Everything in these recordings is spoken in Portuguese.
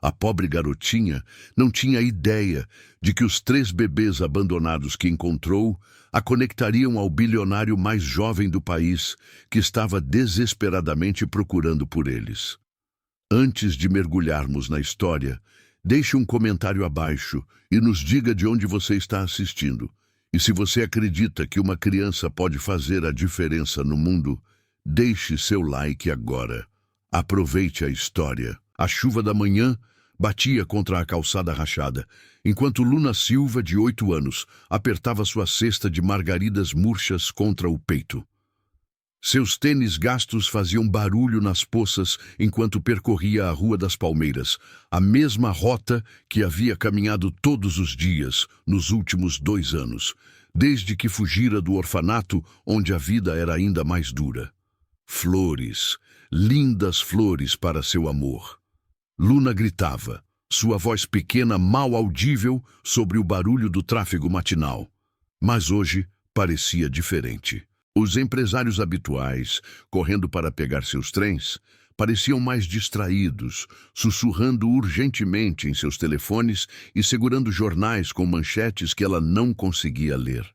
A pobre garotinha não tinha ideia de que os 3 bebês abandonados que encontrou a conectariam ao bilionário mais jovem do país, que estava desesperadamente procurando por eles. Antes de mergulharmos na história, deixe um comentário abaixo e nos diga de onde você está assistindo. E se você acredita que uma criança pode fazer a diferença no mundo, deixe seu like agora. Aproveite a história. A chuva da manhã batia contra a calçada rachada, enquanto Luna Silva, de 8 anos, apertava sua cesta de margaridas murchas contra o peito. Seus tênis gastos faziam barulho nas poças enquanto percorria a Rua das Palmeiras, a mesma rota que havia caminhado todos os dias nos últimos 2 anos, desde que fugira do orfanato onde a vida era ainda mais dura. Flores, lindas flores para seu amor. Luna gritava, sua voz pequena mal audível sobre o barulho do tráfego matinal. Mas hoje parecia diferente. Os empresários habituais, correndo para pegar seus trens, pareciam mais distraídos, sussurrando urgentemente em seus telefones e segurando jornais com manchetes que ela não conseguia ler.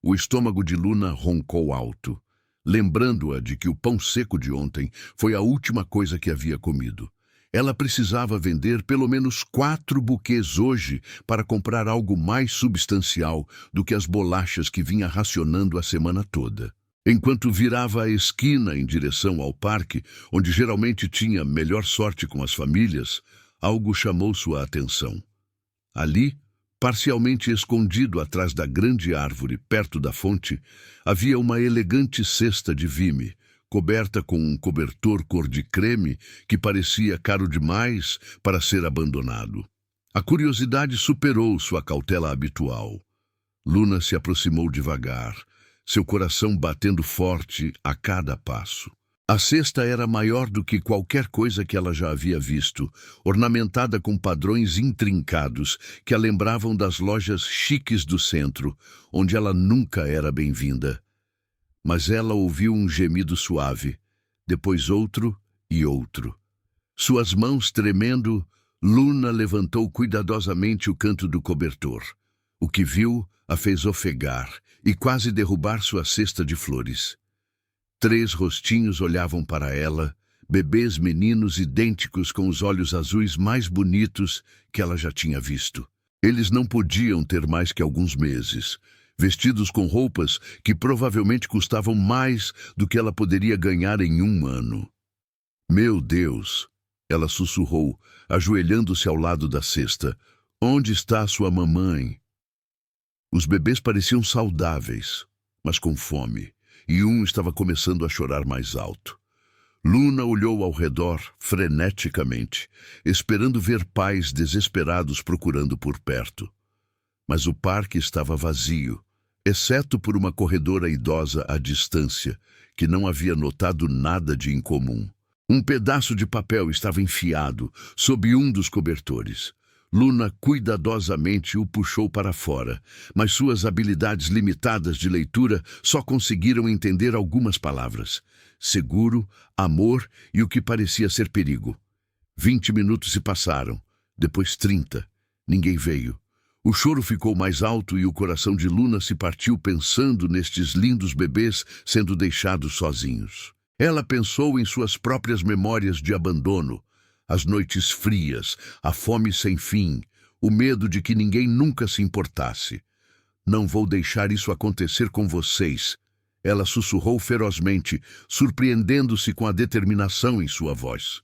O estômago de Luna roncou alto, lembrando-a de que o pão seco de ontem foi a última coisa que havia comido. Ela precisava vender pelo menos 4 buquês hoje para comprar algo mais substancial do que as bolachas que vinha racionando a semana toda. Enquanto virava a esquina em direção ao parque, onde geralmente tinha melhor sorte com as famílias, algo chamou sua atenção. Ali, parcialmente escondido atrás da grande árvore perto da fonte, havia uma elegante cesta de vime, coberta com um cobertor cor de creme que parecia caro demais para ser abandonado. A curiosidade superou sua cautela habitual. Luna se aproximou devagar, seu coração batendo forte a cada passo. A cesta era maior do que qualquer coisa que ela já havia visto, ornamentada com padrões intrincados que a lembravam das lojas chiques do centro, onde ela nunca era bem-vinda. Mas ela ouviu um gemido suave, depois outro e outro. Suas mãos tremendo, Luna levantou cuidadosamente o canto do cobertor. O que viu a fez ofegar e quase derrubar sua cesta de flores. 3 rostinhos olhavam para ela, bebês meninos idênticos com os olhos azuis mais bonitos que ela já tinha visto. Eles não podiam ter mais que alguns meses, vestidos com roupas que provavelmente custavam mais do que ela poderia ganhar em 1 ano. Meu Deus! Ela sussurrou, ajoelhando-se ao lado da cesta. Onde está sua mamãe? Os bebês pareciam saudáveis, mas com fome, e um estava começando a chorar mais alto. Luna olhou ao redor freneticamente, esperando ver pais desesperados procurando por perto. Mas o parque estava vazio, exceto por uma corredora idosa à distância, que não havia notado nada de incomum. Um pedaço de papel estava enfiado sob um dos cobertores. Luna cuidadosamente o puxou para fora, mas suas habilidades limitadas de leitura só conseguiram entender algumas palavras. Seguro, amor e o que parecia ser perigo. 20 minutos se passaram, depois 30. Ninguém veio. O choro ficou mais alto e o coração de Luna se partiu pensando nestes lindos bebês sendo deixados sozinhos. Ela pensou em suas próprias memórias de abandono, as noites frias, a fome sem fim, o medo de que ninguém nunca se importasse. Não vou deixar isso acontecer com vocês, ela sussurrou ferozmente, surpreendendo-se com a determinação em sua voz.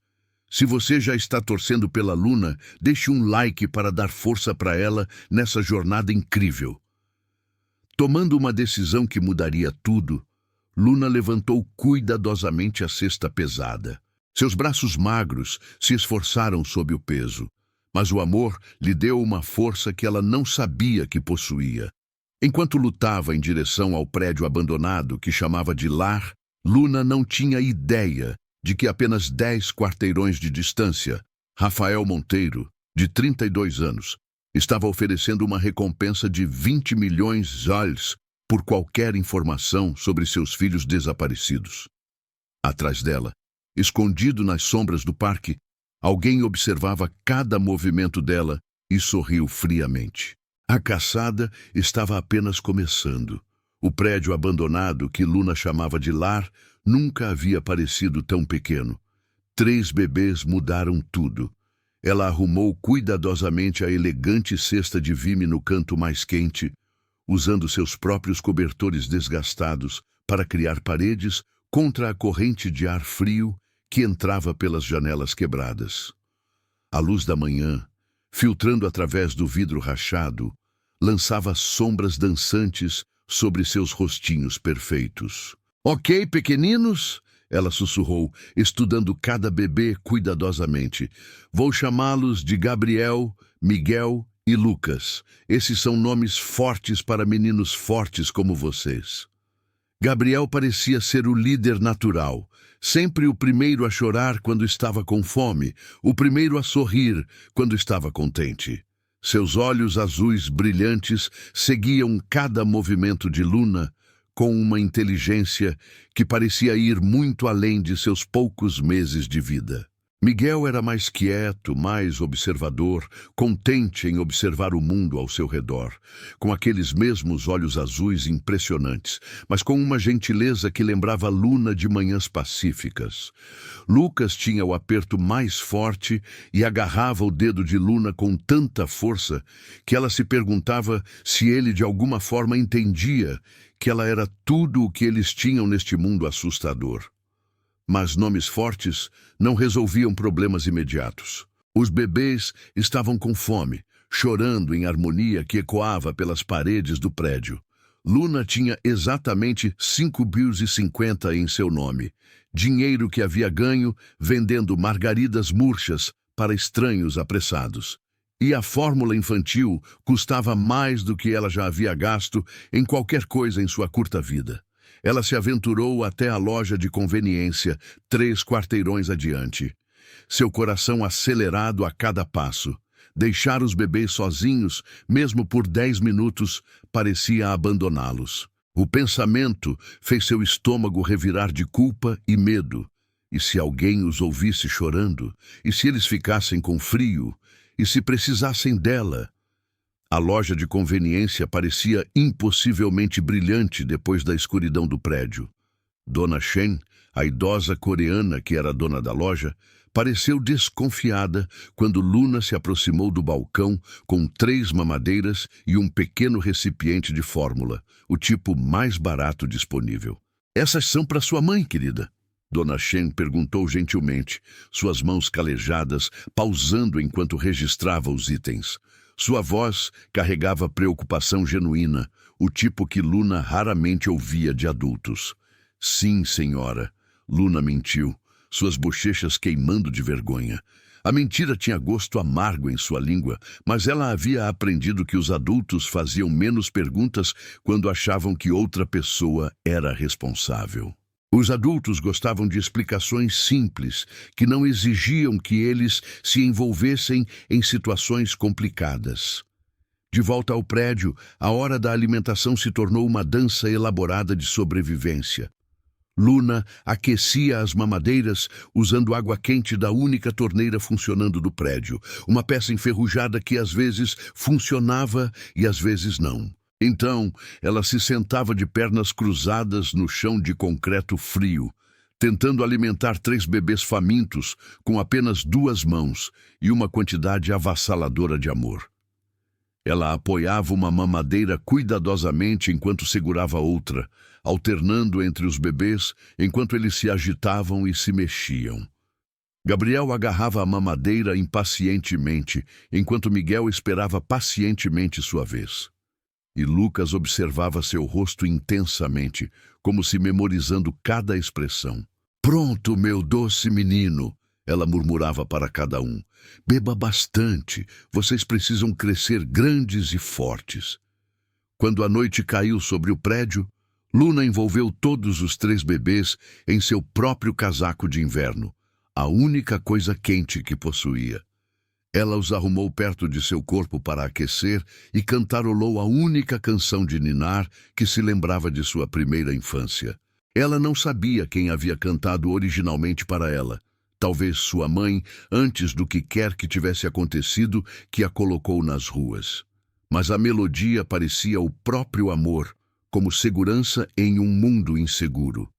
Se você já está torcendo pela Luna, deixe um like para dar força para ela nessa jornada incrível. Tomando uma decisão que mudaria tudo, Luna levantou cuidadosamente a cesta pesada. Seus braços magros se esforçaram sob o peso, mas o amor lhe deu uma força que ela não sabia que possuía. Enquanto lutava em direção ao prédio abandonado que chamava de lar, Luna não tinha ideia de que apenas 10 quarteirões de distância, Rafael Monteiro, de 32 anos, estava oferecendo uma recompensa de 20 milhões de dólares por qualquer informação sobre seus filhos desaparecidos. Atrás dela, escondido nas sombras do parque, Alguém observava cada movimento dela e sorriu friamente. A caçada estava apenas começando. O prédio abandonado, que Luna chamava de lar, nunca havia parecido tão pequeno. 3 bebês mudaram tudo. Ela arrumou cuidadosamente a elegante cesta de vime no canto mais quente, usando seus próprios cobertores desgastados para criar paredes contra a corrente de ar frio que entrava pelas janelas quebradas. A luz da manhã, filtrando através do vidro rachado, lançava sombras dançantes sobre seus rostinhos perfeitos. Ok, pequeninos? Ela sussurrou, estudando cada bebê cuidadosamente. Vou chamá-los de Gabriel, Miguel e Lucas. Esses são nomes fortes para meninos fortes como vocês. Gabriel parecia ser o líder natural, sempre o primeiro a chorar quando estava com fome, o primeiro a sorrir quando estava contente. Seus olhos azuis brilhantes seguiam cada movimento de Luna com uma inteligência que parecia ir muito além de seus poucos meses de vida. Miguel era mais quieto, mais observador, contente em observar o mundo ao seu redor, com aqueles mesmos olhos azuis impressionantes, mas com uma gentileza que lembrava Luna de manhãs pacíficas. Lucas tinha o aperto mais forte e agarrava o dedo de Luna com tanta força que ela se perguntava se ele de alguma forma entendia que ela era tudo o que eles tinham neste mundo assustador. Mas nomes fortes não resolviam problemas imediatos. Os bebês estavam com fome, chorando em harmonia que ecoava pelas paredes do prédio. Luna tinha exatamente 5,50 em seu nome, dinheiro que havia ganho vendendo margaridas murchas para estranhos apressados. E a fórmula infantil custava mais do que ela já havia gasto em qualquer coisa em sua curta vida. Ela se aventurou até a loja de conveniência, 3 quarteirões adiante. Seu coração acelerado a cada passo. Deixar os bebês sozinhos, mesmo por 10 minutos, parecia abandoná-los. O pensamento fez seu estômago revirar de culpa e medo. E se alguém os ouvisse chorando? E se eles ficassem com frio? E se precisassem dela? A loja de conveniência parecia impossivelmente brilhante depois da escuridão do prédio. Dona Shen, a idosa coreana que era dona da loja, pareceu desconfiada quando Luna se aproximou do balcão com 3 mamadeiras e um pequeno recipiente de fórmula, o tipo mais barato disponível. Essas são para sua mãe, querida. Dona Shen perguntou gentilmente, suas mãos calejadas, pausando enquanto registrava os itens. Sua voz carregava preocupação genuína, o tipo que Luna raramente ouvia de adultos. Sim, senhora. Luna mentiu, suas bochechas queimando de vergonha. A mentira tinha gosto amargo em sua língua, mas ela havia aprendido que os adultos faziam menos perguntas quando achavam que outra pessoa era responsável. Os adultos gostavam de explicações simples, que não exigiam que eles se envolvessem em situações complicadas. De volta ao prédio, a hora da alimentação se tornou uma dança elaborada de sobrevivência. Luna aquecia as mamadeiras usando água quente da única torneira funcionando do prédio, uma peça enferrujada que às vezes funcionava e às vezes não. Então, ela se sentava de pernas cruzadas no chão de concreto frio, tentando alimentar 3 bebês famintos com apenas 2 mãos e uma quantidade avassaladora de amor. Ela apoiava uma mamadeira cuidadosamente enquanto segurava outra, alternando entre os bebês enquanto eles se agitavam e se mexiam. Gabriel agarrava a mamadeira impacientemente, enquanto Miguel esperava pacientemente sua vez. E Lucas observava seu rosto intensamente, como se memorizando cada expressão. Pronto, meu doce menino, ela murmurava para cada um. Beba bastante, vocês precisam crescer grandes e fortes. Quando a noite caiu sobre o prédio, Luna envolveu todos os 3 bebês em seu próprio casaco de inverno, a única coisa quente que possuía. Ela os arrumou perto de seu corpo para aquecer e cantarolou a única canção de ninar que se lembrava de sua primeira infância. Ela não sabia quem havia cantado originalmente para ela, Talvez sua mãe, antes do que quer que tivesse acontecido, que a colocou nas ruas. Mas a melodia parecia o próprio amor, como segurança em um mundo inseguro.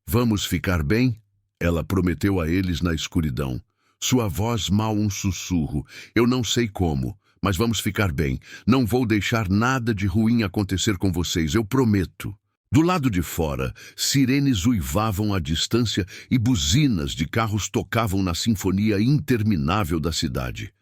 Vamos ficar bem? Ela prometeu a eles na escuridão. Sua voz mal um sussurro. Eu não sei como, mas vamos ficar bem. Não vou deixar nada de ruim acontecer com vocês, eu prometo. Do lado de fora, sirenes uivavam à distância e buzinas de carros tocavam na sinfonia interminável da cidade.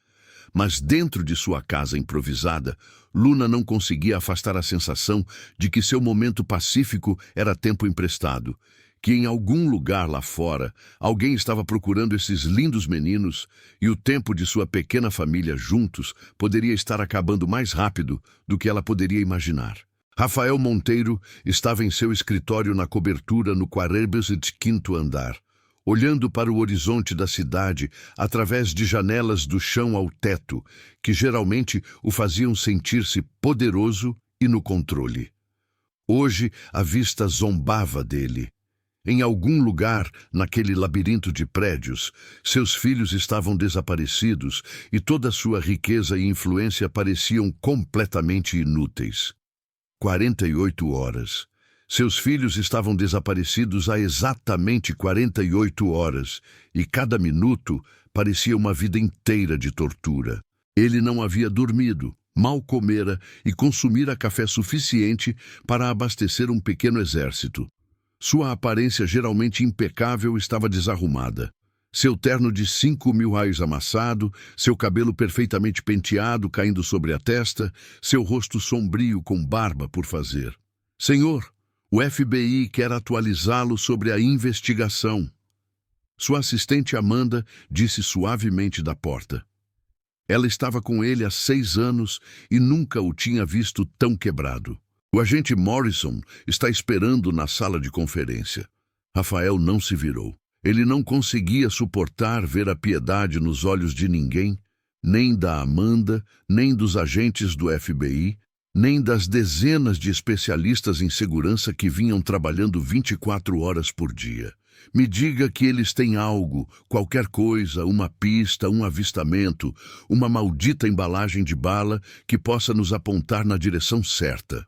Mas dentro de sua casa improvisada, Luna não conseguia afastar a sensação de que seu momento pacífico era tempo emprestado, que em algum lugar lá fora alguém estava procurando esses lindos meninos e o tempo de sua pequena família juntos poderia estar acabando mais rápido do que ela poderia imaginar. Rafael Monteiro estava em seu escritório na cobertura no 45º andar, olhando para o horizonte da cidade através de janelas do chão ao teto, que geralmente o faziam sentir-se poderoso e no controle. Hoje a vista zombava dele. Em algum lugar, naquele labirinto de prédios, seus filhos estavam desaparecidos e toda sua riqueza e influência pareciam completamente inúteis. 48 horas. Seus filhos estavam desaparecidos há exatamente 48 horas, e cada minuto parecia uma vida inteira de tortura. Ele não havia dormido, mal comera e consumira café suficiente para abastecer um pequeno exército. Sua aparência geralmente impecável estava desarrumada. Seu terno de 5.000 raios amassado, seu cabelo perfeitamente penteado caindo sobre a testa, seu rosto sombrio com barba por fazer. Senhor, o FBI quer atualizá-lo sobre a investigação. Sua assistente Amanda disse suavemente da porta. Ela estava com ele há 6 anos e nunca o tinha visto tão quebrado. O agente Morrison está esperando na sala de conferência. Rafael não se virou. Ele não conseguia suportar ver a piedade nos olhos de ninguém, nem da Amanda, nem dos agentes do FBI, nem das dezenas de especialistas em segurança que vinham trabalhando 24 horas por dia. Me diga que eles têm algo, qualquer coisa, uma pista, um avistamento, uma maldita embalagem de bala que possa nos apontar na direção certa.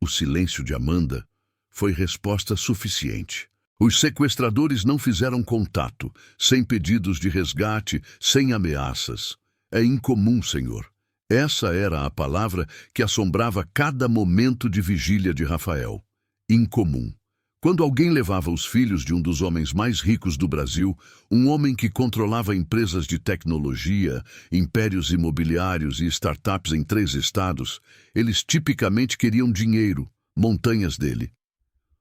O silêncio de Amanda foi resposta suficiente. Os sequestradores não fizeram contato, sem pedidos de resgate, sem ameaças. É incomum, senhor. Essa era a palavra que assombrava cada momento de vigília de Rafael. Incomum. Quando alguém levava os filhos de um dos homens mais ricos do Brasil, um homem que controlava empresas de tecnologia, impérios imobiliários e startups em 3 estados, eles tipicamente queriam dinheiro, montanhas dele.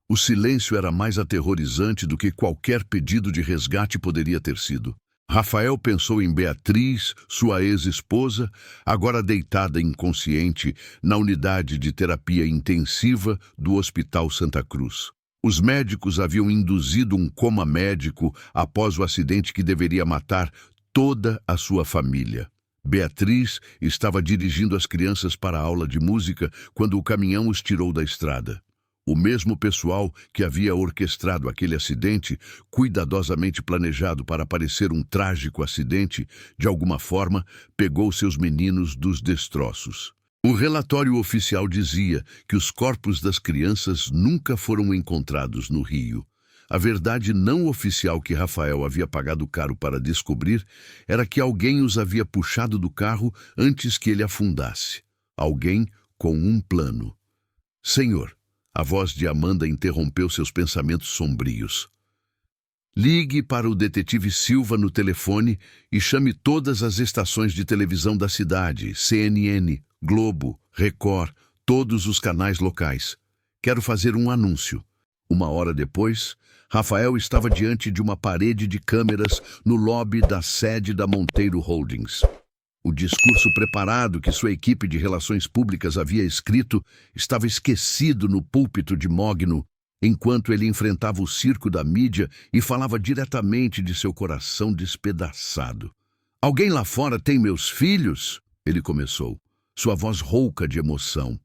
O silêncio era mais aterrorizante do que qualquer pedido de resgate poderia ter sido. Rafael pensou em Beatriz, sua ex-esposa, agora deitada inconsciente na unidade de terapia intensiva do Hospital Santa Cruz. Os médicos haviam induzido um coma médico após o acidente que deveria matar toda a sua família. Beatriz estava dirigindo as crianças para a aula de música quando o caminhão os tirou da estrada. O mesmo pessoal que havia orquestrado aquele acidente, cuidadosamente planejado para parecer um trágico acidente, de alguma forma, pegou seus meninos dos destroços. O relatório oficial dizia que os corpos das crianças nunca foram encontrados no rio. A verdade não oficial que Rafael havia pagado caro para descobrir era que alguém os havia puxado do carro antes que ele afundasse. Alguém com um plano. Senhor, a voz de Amanda interrompeu seus pensamentos sombrios. Ligue para o detetive Silva no telefone e chame todas as estações de televisão da cidade, CNN, Globo, Record, todos os canais locais. Quero fazer um anúncio. 1 hora depois, Rafael estava diante de uma parede de câmeras no lobby da sede da Monteiro Holdings. O discurso preparado que sua equipe de relações públicas havia escrito estava esquecido no púlpito de Mogno, enquanto ele enfrentava o circo da mídia e falava diretamente de seu coração despedaçado. Alguém lá fora tem meus filhos? Ele começou, sua voz rouca de emoção.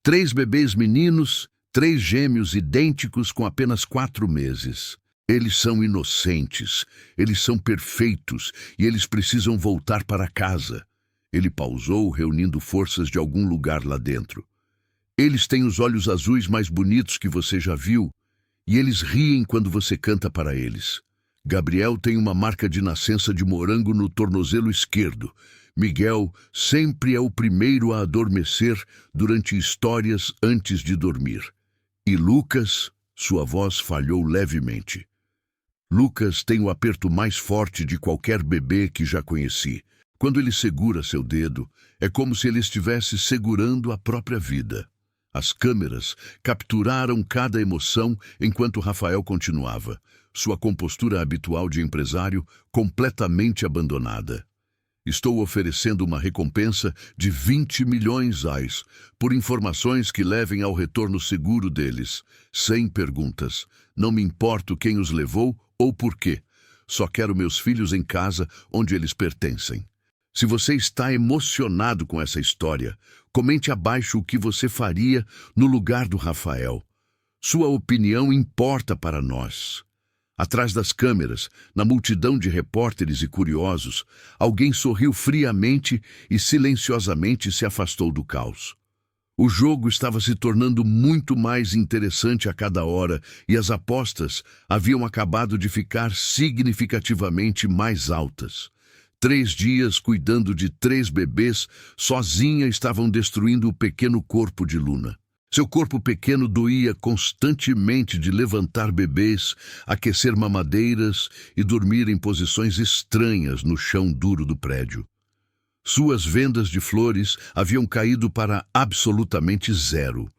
3 bebês meninos, 3 gêmeos idênticos com apenas 4 meses. Eles são inocentes, eles são perfeitos e eles precisam voltar para casa. Ele pausou, reunindo forças de algum lugar lá dentro. Eles têm os olhos azuis mais bonitos que você já viu e eles riem quando você canta para eles. Gabriel tem uma marca de nascença de morango no tornozelo esquerdo. Miguel sempre é o primeiro a adormecer durante histórias antes de dormir. E Lucas, sua voz falhou levemente. Lucas tem o aperto mais forte de qualquer bebê que já conheci. Quando ele segura seu dedo, é como se ele estivesse segurando a própria vida. As câmeras capturaram cada emoção enquanto Rafael continuava, sua compostura habitual de empresário completamente abandonada. Estou oferecendo uma recompensa de 20 milhões reais por informações que levem ao retorno seguro deles, sem perguntas. Não me importo quem os levou ou por quê. Só quero meus filhos em casa onde eles pertencem. Se você está emocionado com essa história, comente abaixo o que você faria no lugar do Rafael. Sua opinião importa para nós. Atrás das câmeras, na multidão de repórteres e curiosos, alguém sorriu friamente e silenciosamente se afastou do caos. O jogo estava se tornando muito mais interessante a cada hora e as apostas haviam acabado de ficar significativamente mais altas. 3 dias cuidando de 3 bebês, sozinha estavam destruindo o pequeno corpo de Luna. Seu corpo pequeno doía constantemente de levantar bebês, aquecer mamadeiras e dormir em posições estranhas no chão duro do prédio. Suas vendas de flores haviam caído para absolutamente zero.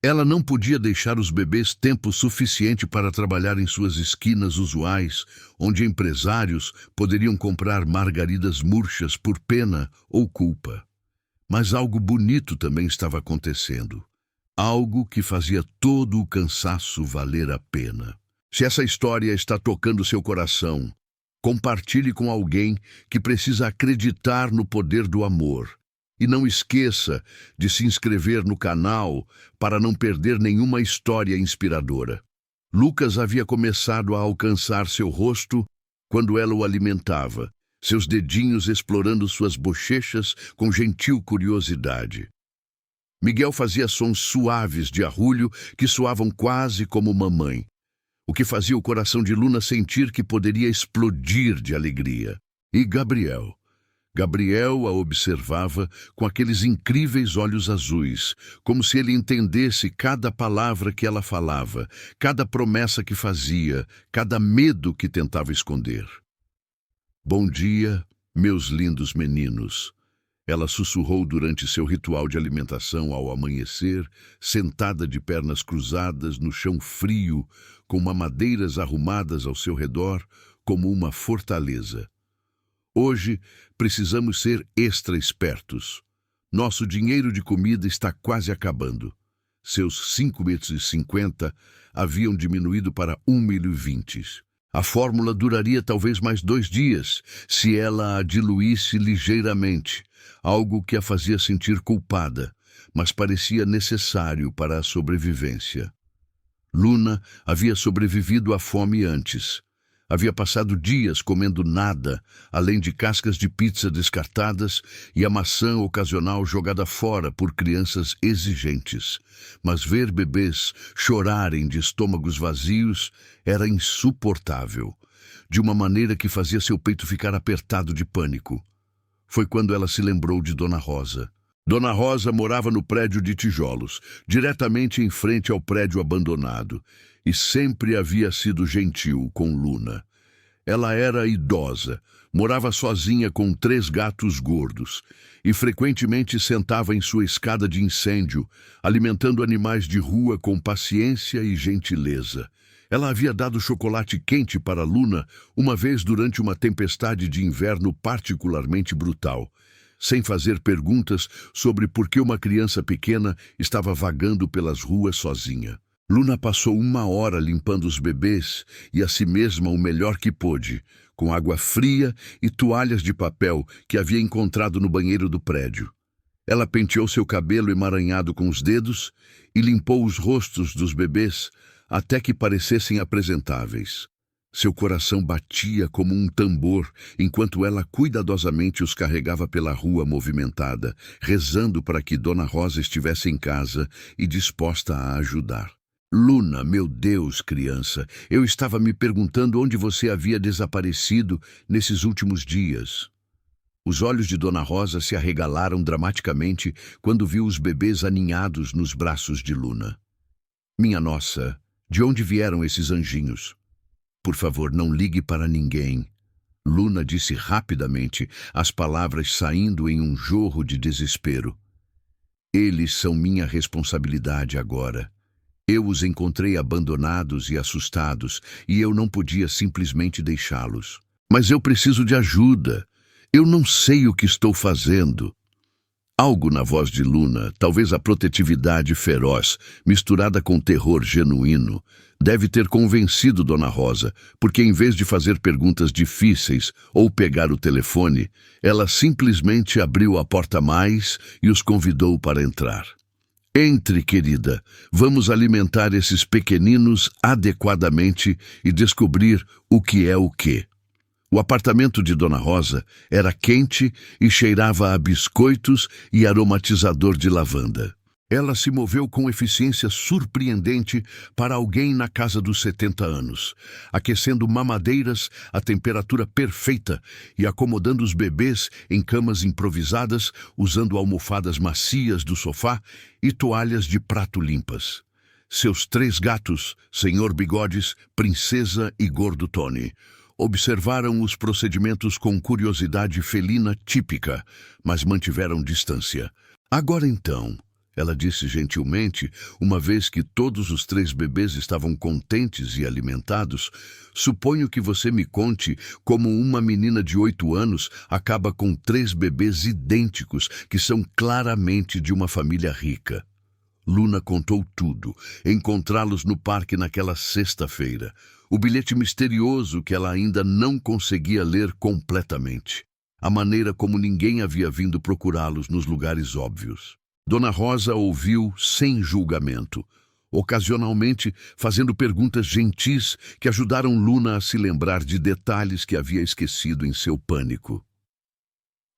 Ela não podia deixar os bebês tempo suficiente para trabalhar em suas esquinas usuais, onde empresários poderiam comprar margaridas murchas por pena ou culpa. Mas algo bonito também estava acontecendo. Algo que fazia todo o cansaço valer a pena. Se essa história está tocando seu coração, compartilhe com alguém que precisa acreditar no poder do amor. E não esqueça de se inscrever no canal para não perder nenhuma história inspiradora. Lucas havia começado a alcançar seu rosto quando ela o alimentava, seus dedinhos explorando suas bochechas com gentil curiosidade. Miguel fazia sons suaves de arrulho que soavam quase como mamãe, o que fazia o coração de Luna sentir que poderia explodir de alegria. E Gabriel a observava com aqueles incríveis olhos azuis, como se ele entendesse cada palavra que ela falava, cada promessa que fazia, cada medo que tentava esconder. Bom dia, meus lindos meninos. Ela sussurrou durante seu ritual de alimentação ao amanhecer, sentada de pernas cruzadas no chão frio, com mamadeiras arrumadas ao seu redor como uma fortaleza. Hoje, precisamos ser extra espertos. Nosso dinheiro de comida está quase acabando. Seus 5,50 metros haviam diminuído para 1,20 metros. A fórmula duraria talvez mais 2 dias, se ela a diluísse ligeiramente, algo que a fazia sentir culpada, mas parecia necessário para a sobrevivência. Luna havia sobrevivido à fome antes. Havia passado dias comendo nada, além de cascas de pizza descartadas e a maçã ocasional jogada fora por crianças exigentes. Mas ver bebês chorarem de estômagos vazios era insuportável, de uma maneira que fazia seu peito ficar apertado de pânico. Foi quando ela se lembrou de Dona Rosa. Dona Rosa morava no prédio de tijolos, diretamente em frente ao prédio abandonado, e sempre havia sido gentil com Luna. Ela era idosa, morava sozinha com 3 gatos gordos, e frequentemente sentava em sua escada de incêndio, alimentando animais de rua com paciência e gentileza. Ela havia dado chocolate quente para Luna uma vez durante uma tempestade de inverno particularmente brutal, sem fazer perguntas sobre por que uma criança pequena estava vagando pelas ruas sozinha. Luna passou 1 hora limpando os bebês e a si mesma o melhor que pôde, com água fria e toalhas de papel que havia encontrado no banheiro do prédio. Ela penteou seu cabelo emaranhado com os dedos e limpou os rostos dos bebês até que parecessem apresentáveis. Seu coração batia como um tambor, enquanto ela cuidadosamente os carregava pela rua movimentada, rezando para que Dona Rosa estivesse em casa e disposta a ajudar. Luna, meu Deus, criança, eu estava me perguntando onde você havia desaparecido nesses últimos dias. Os olhos de Dona Rosa se arregalaram dramaticamente quando viu os bebês aninhados nos braços de Luna. Minha nossa, de onde vieram esses anjinhos? Por favor, não ligue para ninguém. Luna disse rapidamente, as palavras saindo em um jorro de desespero. Eles são minha responsabilidade agora. Eu os encontrei abandonados e assustados, e eu não podia simplesmente deixá-los. Mas eu preciso de ajuda. Eu não sei o que estou fazendo. Algo na voz de Luna, talvez a protetividade feroz, misturada com terror genuíno, deve ter convencido Dona Rosa, porque em vez de fazer perguntas difíceis ou pegar o telefone, ela simplesmente abriu a porta mais e os convidou para entrar. Entre, querida, vamos alimentar esses pequeninos adequadamente e descobrir o que é o quê. O apartamento de Dona Rosa era quente e cheirava a biscoitos e aromatizador de lavanda. Ela se moveu com eficiência surpreendente para alguém na casa dos 70 anos, aquecendo mamadeiras à temperatura perfeita e acomodando os bebês em camas improvisadas, usando almofadas macias do sofá e toalhas de prato limpas. Seus 3 gatos, Senhor Bigodes, Princesa e Gordo Tony, observaram os procedimentos com curiosidade felina típica, mas mantiveram distância. Agora então, ela disse gentilmente, uma vez que todos os 3 bebês estavam contentes e alimentados, suponho que você me conte como uma menina de 8 anos acaba com 3 bebês idênticos que são claramente de uma família rica. Luna contou tudo, encontrá-los no parque naquela sexta-feira. O bilhete misterioso que ela ainda não conseguia ler completamente. A maneira como ninguém havia vindo procurá-los nos lugares óbvios. Dona Rosa ouviu sem julgamento, ocasionalmente fazendo perguntas gentis que ajudaram Luna a se lembrar de detalhes que havia esquecido em seu pânico.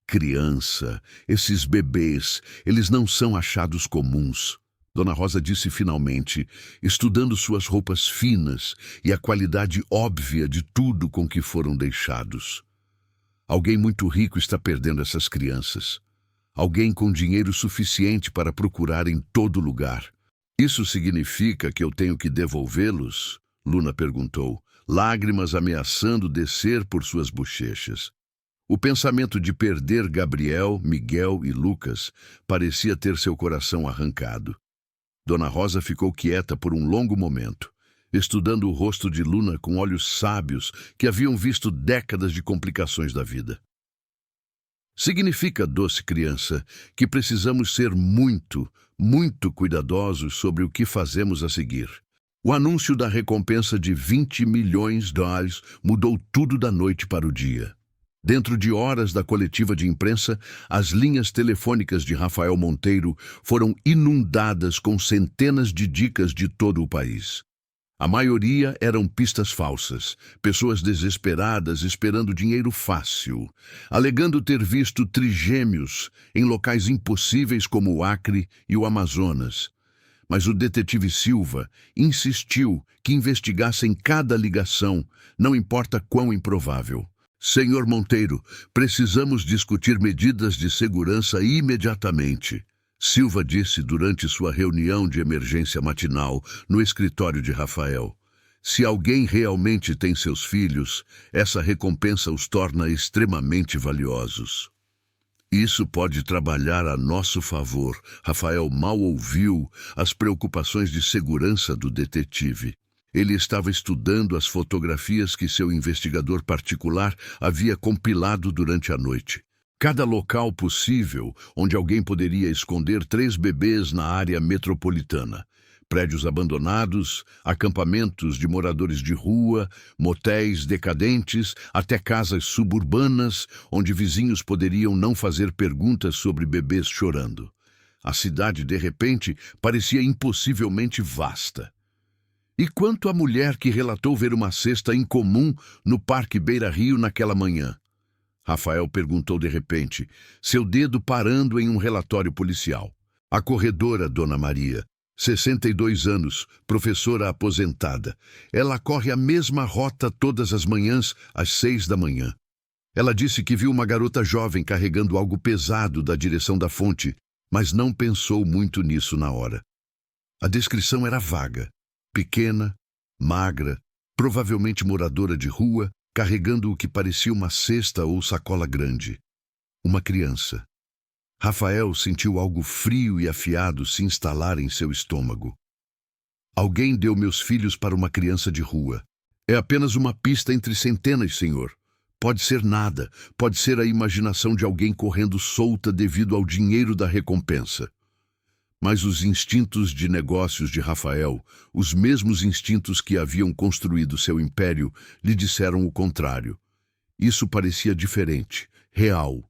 Criança, esses bebês, eles não são achados comuns. Dona Rosa disse finalmente, estudando suas roupas finas e a qualidade óbvia de tudo com que foram deixados. Alguém muito rico está perdendo essas crianças. Alguém com dinheiro suficiente para procurar em todo lugar. Isso significa que eu tenho que devolvê-los? Luna perguntou, lágrimas ameaçando descer por suas bochechas. O pensamento de perder Gabriel, Miguel e Lucas parecia ter seu coração arrancado. Dona Rosa ficou quieta por um longo momento, estudando o rosto de Luna com olhos sábios que haviam visto décadas de complicações da vida. Significa, doce criança, que precisamos ser muito, muito cuidadosos sobre o que fazemos a seguir. O anúncio da recompensa de $20 milhões mudou tudo da noite para o dia. Dentro de horas da coletiva de imprensa, as linhas telefônicas de Rafael Monteiro foram inundadas com centenas de dicas de todo o país. A maioria eram pistas falsas, pessoas desesperadas esperando dinheiro fácil, alegando ter visto trigêmeos em locais impossíveis como o Acre e o Amazonas. Mas o detetive Silva insistiu que investigassem cada ligação, não importa quão improvável. Senhor Monteiro, precisamos discutir medidas de segurança imediatamente, Silva disse durante sua reunião de emergência matinal no escritório de Rafael. Se alguém realmente tem seus filhos, essa recompensa os torna extremamente valiosos. Isso pode trabalhar a nosso favor. Rafael mal ouviu as preocupações de segurança do detetive. Ele estava estudando as fotografias que seu investigador particular havia compilado durante a noite. Cada local possível onde alguém poderia esconder 3 bebês na área metropolitana. Prédios abandonados, acampamentos de moradores de rua, motéis decadentes, até casas suburbanas onde vizinhos poderiam não fazer perguntas sobre bebês chorando. A cidade, de repente, parecia impossivelmente vasta. E quanto à mulher que relatou ver uma cesta incomum no Parque Beira-Rio naquela manhã? Rafael perguntou de repente, seu dedo parando em um relatório policial. A corredora, Dona Maria, 62 anos, professora aposentada. Ela corre a mesma rota todas as manhãs, às 6 da manhã. Ela disse que viu uma garota jovem carregando algo pesado da direção da fonte, mas não pensou muito nisso na hora. A descrição era vaga. Pequena, magra, provavelmente moradora de rua, carregando o que parecia uma cesta ou sacola grande. Uma criança. Rafael sentiu algo frio e afiado se instalar em seu estômago. Alguém deu meus filhos para uma criança de rua. É apenas uma pista entre centenas, senhor. Pode ser nada, pode ser a imaginação de alguém correndo solta devido ao dinheiro da recompensa. Mas os instintos de negócios de Rafael, os mesmos instintos que haviam construído seu império, lhe disseram o contrário. Isso parecia diferente, real.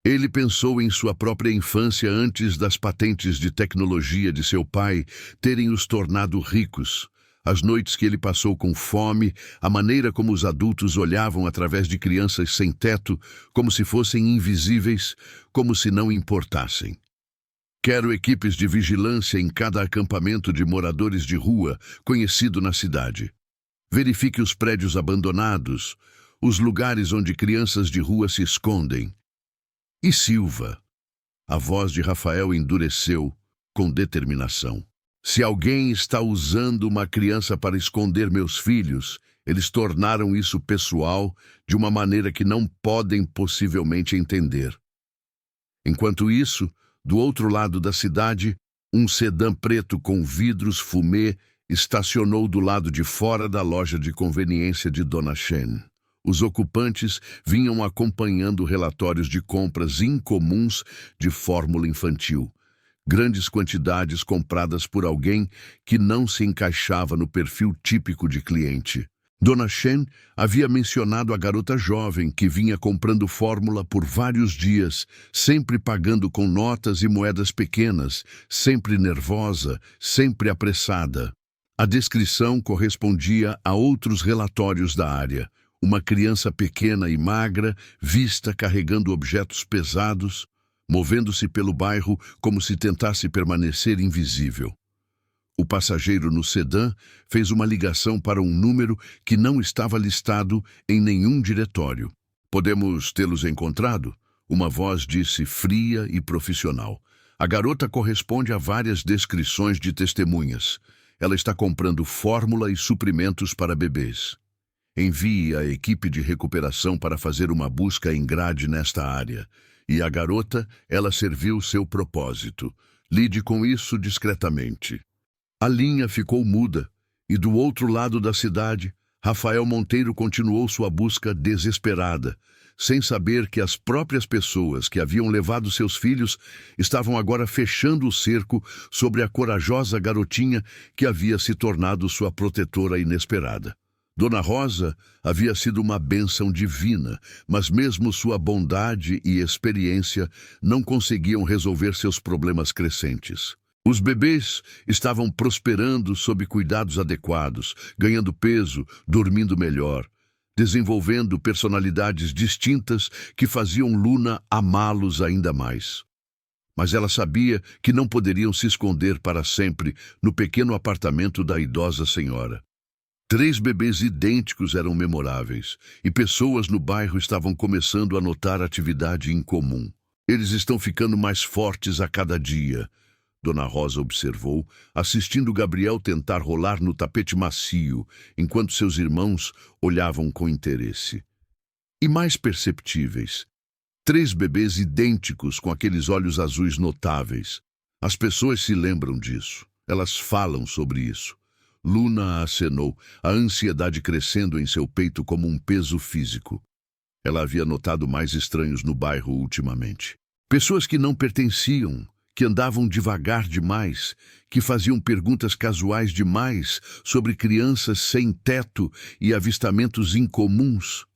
Ele pensou em sua própria infância antes das patentes de tecnologia de seu pai terem os tornado ricos. As noites que ele passou com fome, a maneira como os adultos olhavam através de crianças sem teto, como se fossem invisíveis, como se não importassem. Quero equipes de vigilância em cada acampamento de moradores de rua conhecido na cidade. Verifique os prédios abandonados, os lugares onde crianças de rua se escondem. E Silva? A voz de Rafael endureceu com determinação. Se alguém está usando uma criança para esconder meus filhos, eles tornaram isso pessoal de uma maneira que não podem possivelmente entender. Enquanto isso, do outro lado da cidade, um sedã preto com vidros fumê estacionou do lado de fora da loja de conveniência de Dona Shen. Os ocupantes vinham acompanhando relatórios de compras incomuns de fórmula infantil. Grandes quantidades compradas por alguém que não se encaixava no perfil típico de cliente. Dona Shen havia mencionado a garota jovem que vinha comprando fórmula por vários dias, sempre pagando com notas e moedas pequenas, sempre nervosa, sempre apressada. A descrição correspondia a outros relatórios da área. Uma criança pequena e magra, vista carregando objetos pesados, movendo-se pelo bairro como se tentasse permanecer invisível. O passageiro no sedã fez uma ligação para um número que não estava listado em nenhum diretório. Podemos tê-los encontrado? Uma voz disse fria e profissional. A garota corresponde a várias descrições de testemunhas. Ela está comprando fórmula e suprimentos para bebês. Envie a equipe de recuperação para fazer uma busca em grade nesta área. E a garota, ela serviu seu propósito. Lide com isso discretamente. A linha ficou muda, e do outro lado da cidade, Rafael Monteiro continuou sua busca desesperada, sem saber que as próprias pessoas que haviam levado seus filhos estavam agora fechando o cerco sobre a corajosa garotinha que havia se tornado sua protetora inesperada. Dona Rosa havia sido uma bênção divina, mas mesmo sua bondade e experiência não conseguiam resolver seus problemas crescentes. Os bebês estavam prosperando sob cuidados adequados, ganhando peso, dormindo melhor, desenvolvendo personalidades distintas que faziam Luna amá-los ainda mais. Mas ela sabia que não poderiam se esconder para sempre no pequeno apartamento da idosa senhora. 3 bebês idênticos eram memoráveis, e pessoas no bairro estavam começando a notar atividade incomum. Eles estão ficando mais fortes a cada dia, Dona Rosa observou, assistindo Gabriel tentar rolar no tapete macio, enquanto seus irmãos olhavam com interesse. E mais perceptíveis. 3 bebês idênticos com aqueles olhos azuis notáveis. As pessoas se lembram disso. Elas falam sobre isso. Luna acenou, a ansiedade crescendo em seu peito como um peso físico. Ela havia notado mais estranhos no bairro ultimamente. Pessoas que não pertenciam, que andavam devagar demais, que faziam perguntas casuais demais sobre crianças sem teto e avistamentos incomuns.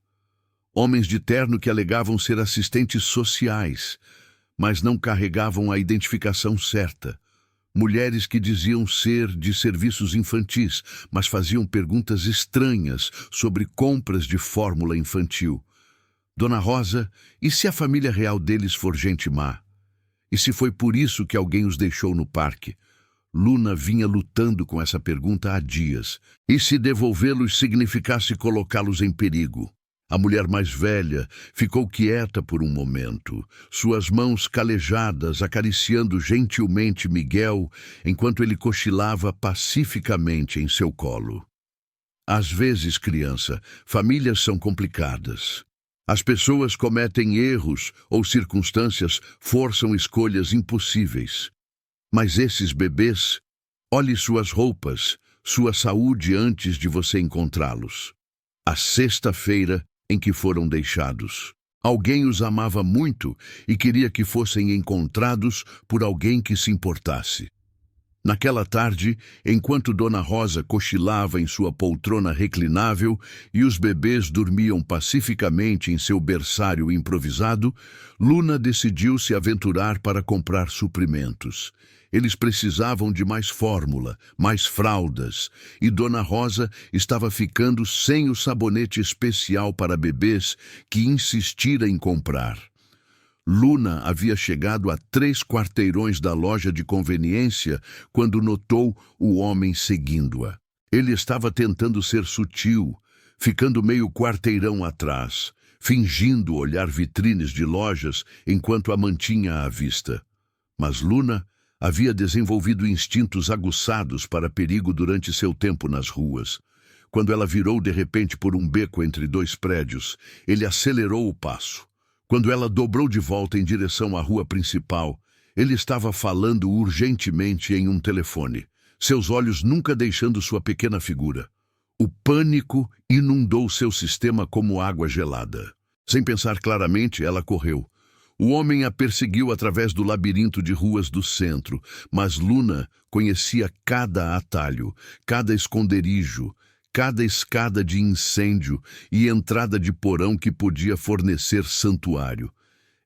Homens de terno que alegavam ser assistentes sociais, mas não carregavam a identificação certa. Mulheres que diziam ser de serviços infantis, mas faziam perguntas estranhas sobre compras de fórmula infantil. Dona Rosa, e se a família real deles for gente má? E se foi por isso que alguém os deixou no parque? Luna vinha lutando com essa pergunta há dias. E se devolvê-los significasse colocá-los em perigo? A mulher mais velha ficou quieta por um momento, suas mãos calejadas acariciando gentilmente Miguel enquanto ele cochilava pacificamente em seu colo. Às vezes, criança, famílias são complicadas. As pessoas cometem erros ou circunstâncias forçam escolhas impossíveis. Mas esses bebês, olhe suas roupas, sua saúde antes de você encontrá-los. A sexta-feira em que foram deixados. Alguém os amava muito e queria que fossem encontrados por alguém que se importasse. Naquela tarde, enquanto Dona Rosa cochilava em sua poltrona reclinável e os bebês dormiam pacificamente em seu berçário improvisado, Luna decidiu se aventurar para comprar suprimentos. Eles precisavam de mais fórmula, mais fraldas, e Dona Rosa estava ficando sem o sabonete especial para bebês que insistira em comprar. Luna havia chegado a 3 quarteirões da loja de conveniência quando notou o homem seguindo-a. Ele estava tentando ser sutil, ficando meio quarteirão atrás, fingindo olhar vitrines de lojas enquanto a mantinha à vista. Mas Luna havia desenvolvido instintos aguçados para perigo durante seu tempo nas ruas. Quando ela virou de repente por um beco entre 2 prédios, ele acelerou o passo. Quando ela dobrou de volta em direção à rua principal, ele estava falando urgentemente em um telefone, seus olhos nunca deixando sua pequena figura. O pânico inundou seu sistema como água gelada. Sem pensar claramente, ela correu. O homem a perseguiu através do labirinto de ruas do centro, mas Luna conhecia cada atalho, cada esconderijo, cada escada de incêndio e entrada de porão que podia fornecer santuário.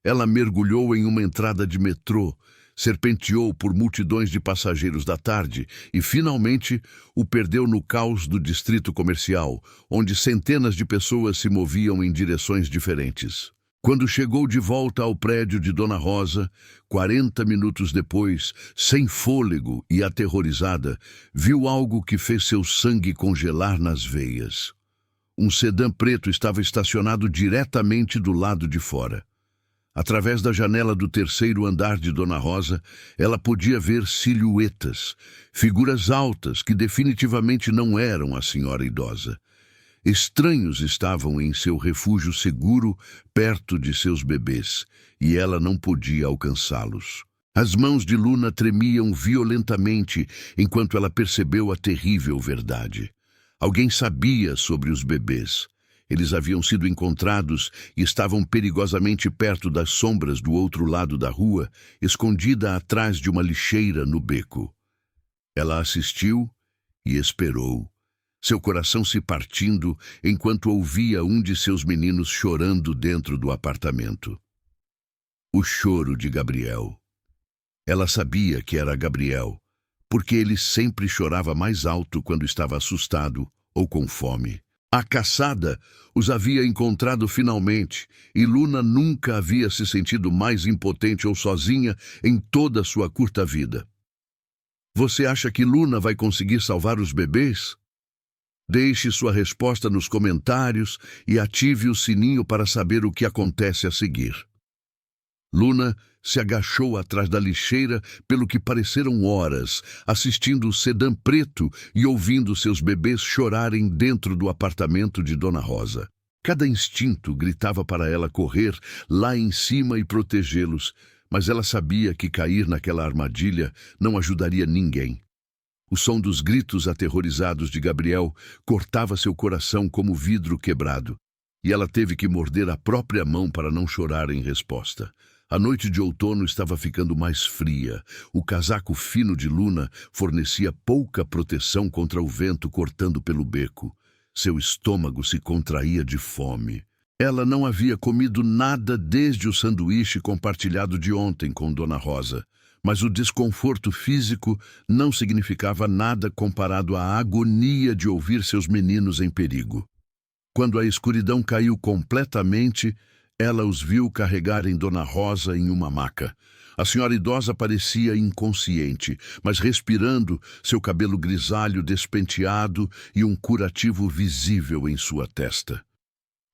Ela mergulhou em uma entrada de metrô, serpenteou por multidões de passageiros da tarde e, finalmente, o perdeu no caos do distrito comercial, onde centenas de pessoas se moviam em direções diferentes. Quando chegou de volta ao prédio de Dona Rosa, 40 minutos depois, sem fôlego e aterrorizada, viu algo que fez seu sangue congelar nas veias. Um sedã preto estava estacionado diretamente do lado de fora. Através da janela do 3º andar de Dona Rosa, ela podia ver silhuetas, figuras altas que definitivamente não eram a senhora idosa. Estranhos estavam em seu refúgio seguro, perto de seus bebês, e ela não podia alcançá-los. As mãos de Luna tremiam violentamente enquanto ela percebeu a terrível verdade. Alguém sabia sobre os bebês. Eles haviam sido encontrados e estavam perigosamente perto das sombras do outro lado da rua, escondida atrás de uma lixeira no beco. Ela assistiu e esperou, seu coração se partindo enquanto ouvia um de seus meninos chorando dentro do apartamento. O choro de Gabriel. Ela sabia que era Gabriel, porque ele sempre chorava mais alto quando estava assustado ou com fome. A caçada os havia encontrado finalmente, e Luna nunca havia se sentido mais impotente ou sozinha em toda a sua curta vida. Você acha que Luna vai conseguir salvar os bebês? Deixe sua resposta nos comentários e ative o sininho para saber o que acontece a seguir. Luna se agachou atrás da lixeira pelo que pareceram horas, assistindo o sedã preto e ouvindo seus bebês chorarem dentro do apartamento de Dona Rosa. Cada instinto gritava para ela correr lá em cima e protegê-los, mas ela sabia que cair naquela armadilha não ajudaria ninguém. O som dos gritos aterrorizados de Gabriel cortava seu coração como vidro quebrado, e ela teve que morder a própria mão para não chorar em resposta. A noite de outono estava ficando mais fria. O casaco fino de Luna fornecia pouca proteção contra o vento cortando pelo beco. Seu estômago se contraía de fome. Ela não havia comido nada desde o sanduíche compartilhado de ontem com Dona Rosa, Mas o desconforto físico não significava nada comparado à agonia de ouvir seus meninos em perigo. Quando a escuridão caiu completamente, ela os viu carregarem Dona Rosa em uma maca. A senhora idosa parecia inconsciente, mas respirando, seu cabelo grisalho despenteado e um curativo visível em sua testa.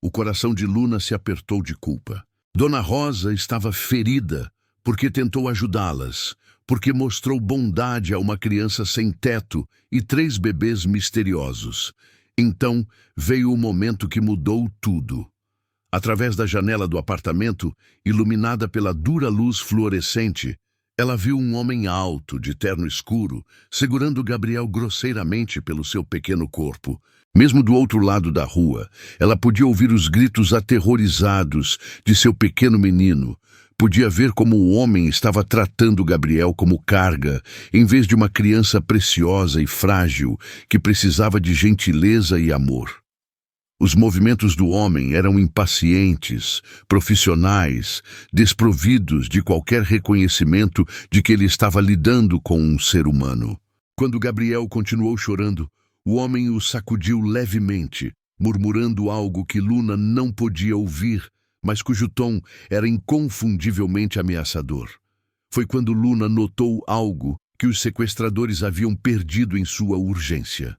O coração de Luna se apertou de culpa. Dona Rosa estava ferida porque tentou ajudá-las, porque mostrou bondade a uma criança sem teto e 3 bebês misteriosos. Então veio o momento que mudou tudo. Através da janela do apartamento, iluminada pela dura luz fluorescente, ela viu um homem alto, de terno escuro, segurando Gabriel grosseiramente pelo seu pequeno corpo. Mesmo do outro lado da rua, ela podia ouvir os gritos aterrorizados de seu pequeno menino. Podia ver como o homem estava tratando Gabriel como carga, em vez de uma criança preciosa e frágil que precisava de gentileza e amor. Os movimentos do homem eram impacientes, profissionais, desprovidos de qualquer reconhecimento de que ele estava lidando com um ser humano. Quando Gabriel continuou chorando, o homem o sacudiu levemente, murmurando algo que Luna não podia ouvir, mas cujo tom era inconfundivelmente ameaçador. Foi quando Luna notou algo que os sequestradores haviam perdido em sua urgência.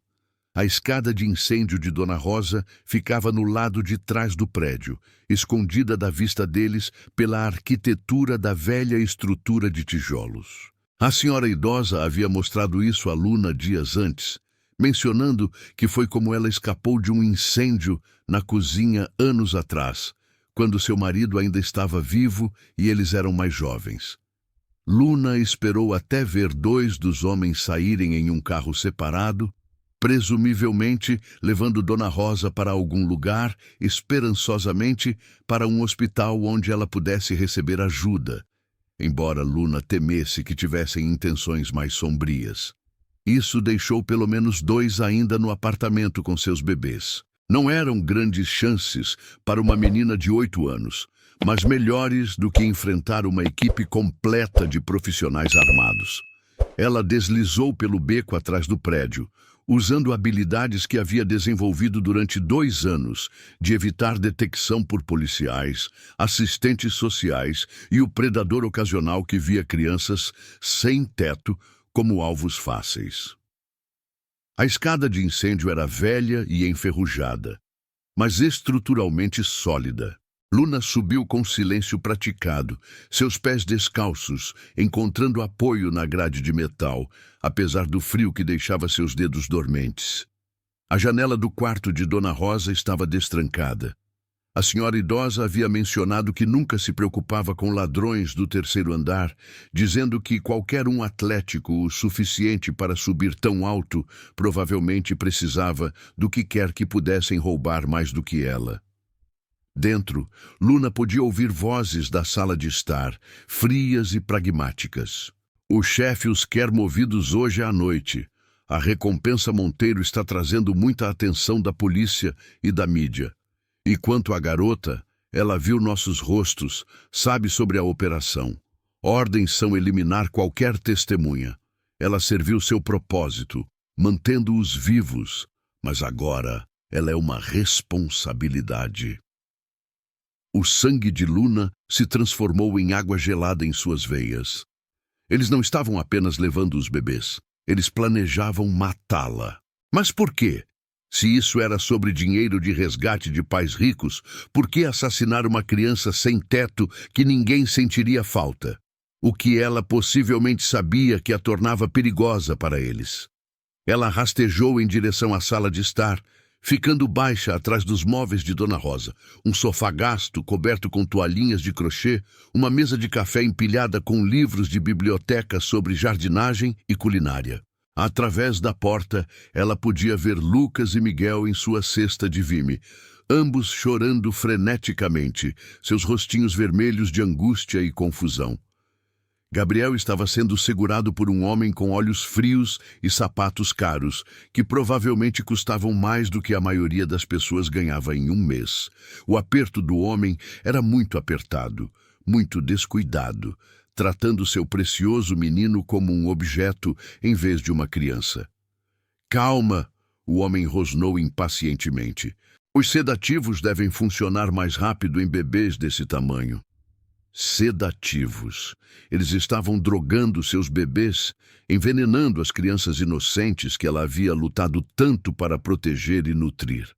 A escada de incêndio de Dona Rosa ficava no lado de trás do prédio, escondida da vista deles pela arquitetura da velha estrutura de tijolos. A senhora idosa havia mostrado isso a Luna dias antes, mencionando que foi como ela escapou de um incêndio na cozinha anos atrás, quando seu marido ainda estava vivo e eles eram mais jovens. Luna esperou até ver 2 dos homens saírem em um carro separado, presumivelmente levando Dona Rosa para algum lugar, esperançosamente para um hospital onde ela pudesse receber ajuda, embora Luna temesse que tivessem intenções mais sombrias. Isso deixou pelo menos 2 ainda no apartamento com seus bebês. Não eram grandes chances para uma menina de 8 anos, mas melhores do que enfrentar uma equipe completa de profissionais armados. Ela deslizou pelo beco atrás do prédio, usando habilidades que havia desenvolvido durante 2 anos de evitar detecção por policiais, assistentes sociais e o predador ocasional que via crianças sem teto como alvos fáceis. A escada de incêndio era velha e enferrujada, mas estruturalmente sólida. Luna subiu com silêncio praticado, seus pés descalços, encontrando apoio na grade de metal, apesar do frio que deixava seus dedos dormentes. A janela do quarto de Dona Rosa estava destrancada. A senhora idosa havia mencionado que nunca se preocupava com ladrões do 3º andar, dizendo que qualquer um atlético o suficiente para subir tão alto provavelmente precisava do que quer que pudessem roubar mais do que ela. Dentro, Luna podia ouvir vozes da sala de estar, frias e pragmáticas. O chefe os quer movidos hoje à noite. A recompensa Monteiro está trazendo muita atenção da polícia e da mídia. E quanto à garota, ela viu nossos rostos, sabe sobre a operação. Ordens são eliminar qualquer testemunha. Ela serviu seu propósito, mantendo-os vivos, mas agora ela é uma responsabilidade. O sangue de Luna se transformou em água gelada em suas veias. Eles não estavam apenas levando os bebês. Eles planejavam matá-la. Mas por quê? Se isso era sobre dinheiro de resgate de pais ricos, por que assassinar uma criança sem teto que ninguém sentiria falta? O que ela possivelmente sabia que a tornava perigosa para eles. Ela rastejou em direção à sala de estar, ficando baixa atrás dos móveis de Dona Rosa, um sofá gasto coberto com toalhinhas de crochê, uma mesa de café empilhada com livros de biblioteca sobre jardinagem e culinária. Através da porta, ela podia ver Lucas e Miguel em sua cesta de vime, ambos chorando freneticamente, seus rostinhos vermelhos de angústia e confusão. Gabriel estava sendo segurado por um homem com olhos frios e sapatos caros, que provavelmente custavam mais do que a maioria das pessoas ganhava em um mês. O aperto do homem era muito apertado, muito descuidado, tratando seu precioso menino como um objeto em vez de uma criança. Calma, o homem rosnou impacientemente. Os sedativos devem funcionar mais rápido em bebês desse tamanho. Sedativos. Eles estavam drogando seus bebês, envenenando as crianças inocentes que ela havia lutado tanto para proteger e nutrir.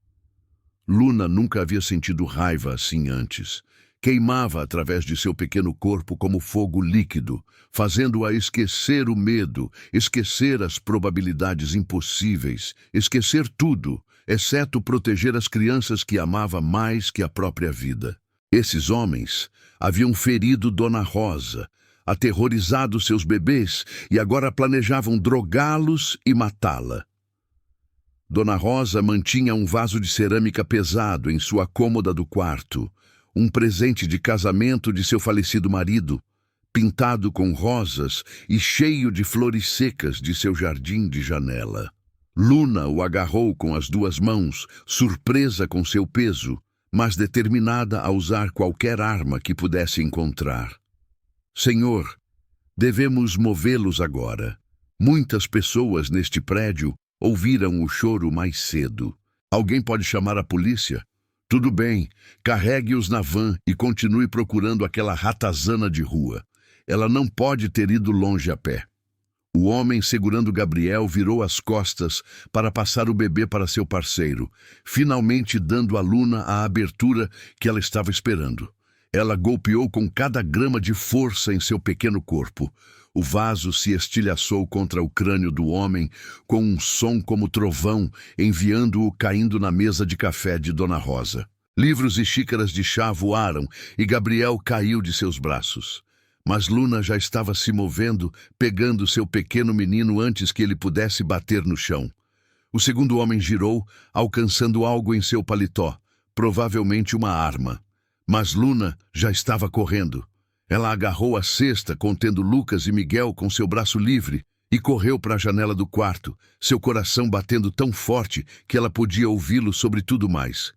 Luna nunca havia sentido raiva assim antes. Queimava através de seu pequeno corpo como fogo líquido, fazendo-a esquecer o medo, esquecer as probabilidades impossíveis, esquecer tudo, exceto proteger as crianças que amava mais que a própria vida. Esses homens haviam ferido Dona Rosa, aterrorizado seus bebês e agora planejavam drogá-los e matá-la. Dona Rosa mantinha um vaso de cerâmica pesado em sua cômoda do quarto, um presente de casamento de seu falecido marido, pintado com rosas e cheio de flores secas de seu jardim de janela. Luna o agarrou com as duas mãos, surpresa com seu peso, mas determinada a usar qualquer arma que pudesse encontrar. Senhor, devemos movê-los agora. Muitas pessoas neste prédio ouviram o choro mais cedo. Alguém pode chamar a polícia? Tudo bem, carregue-os na van e continue procurando aquela ratazana de rua. Ela não pode ter ido longe a pé. O homem segurando Gabriel virou as costas para passar o bebê para seu parceiro, finalmente dando a Luna a abertura que ela estava esperando. Ela golpeou com cada grama de força em seu pequeno corpo. O vaso se estilhaçou contra o crânio do homem com um som como trovão, enviando-o caindo na mesa de café de Dona Rosa. Livros e xícaras de chá voaram e Gabriel caiu de seus braços. Mas Luna já estava se movendo, pegando seu pequeno menino antes que ele pudesse bater no chão. O segundo homem girou, alcançando algo em seu paletó, provavelmente uma arma. Mas Luna já estava correndo. Ela agarrou a cesta contendo Lucas e Miguel com seu braço livre e correu para a janela do quarto, seu coração batendo tão forte que ela podia ouvi-lo sobre tudo mais.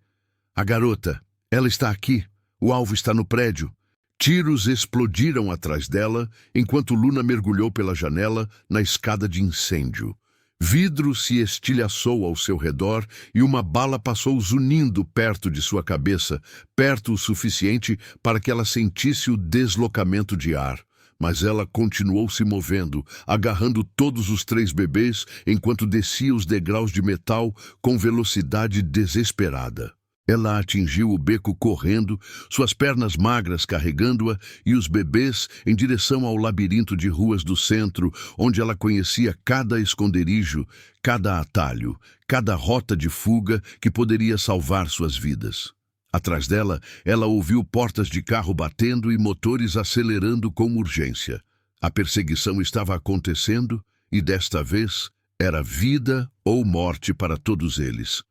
A garota, ela está aqui. O alvo está no prédio. Tiros explodiram atrás dela, enquanto Luna mergulhou pela janela na escada de incêndio. Vidro se estilhaçou ao seu redor e uma bala passou zunindo perto de sua cabeça, perto o suficiente para que ela sentisse o deslocamento de ar. Mas ela continuou se movendo, agarrando todos os 3 bebês enquanto descia os degraus de metal com velocidade desesperada. Ela atingiu o beco correndo, suas pernas magras carregando-a e os bebês em direção ao labirinto de ruas do centro, onde ela conhecia cada esconderijo, cada atalho, cada rota de fuga que poderia salvar suas vidas. Atrás dela, ela ouviu portas de carro batendo e motores acelerando com urgência. A perseguição estava acontecendo e, desta vez, era vida ou morte para todos eles.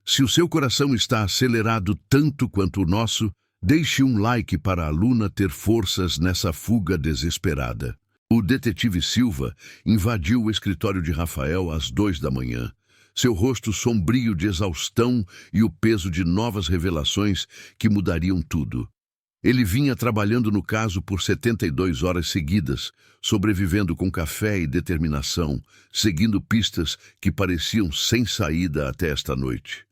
Se o seu coração está acelerado tanto quanto o nosso, deixe um like para a Luna ter forças nessa fuga desesperada. O detetive Silva invadiu o escritório de Rafael às 2 da manhã. Seu rosto sombrio de exaustão e o peso de novas revelações que mudariam tudo. Ele vinha trabalhando no caso por 72 horas seguidas, sobrevivendo com café e determinação, seguindo pistas que pareciam sem saída até esta noite.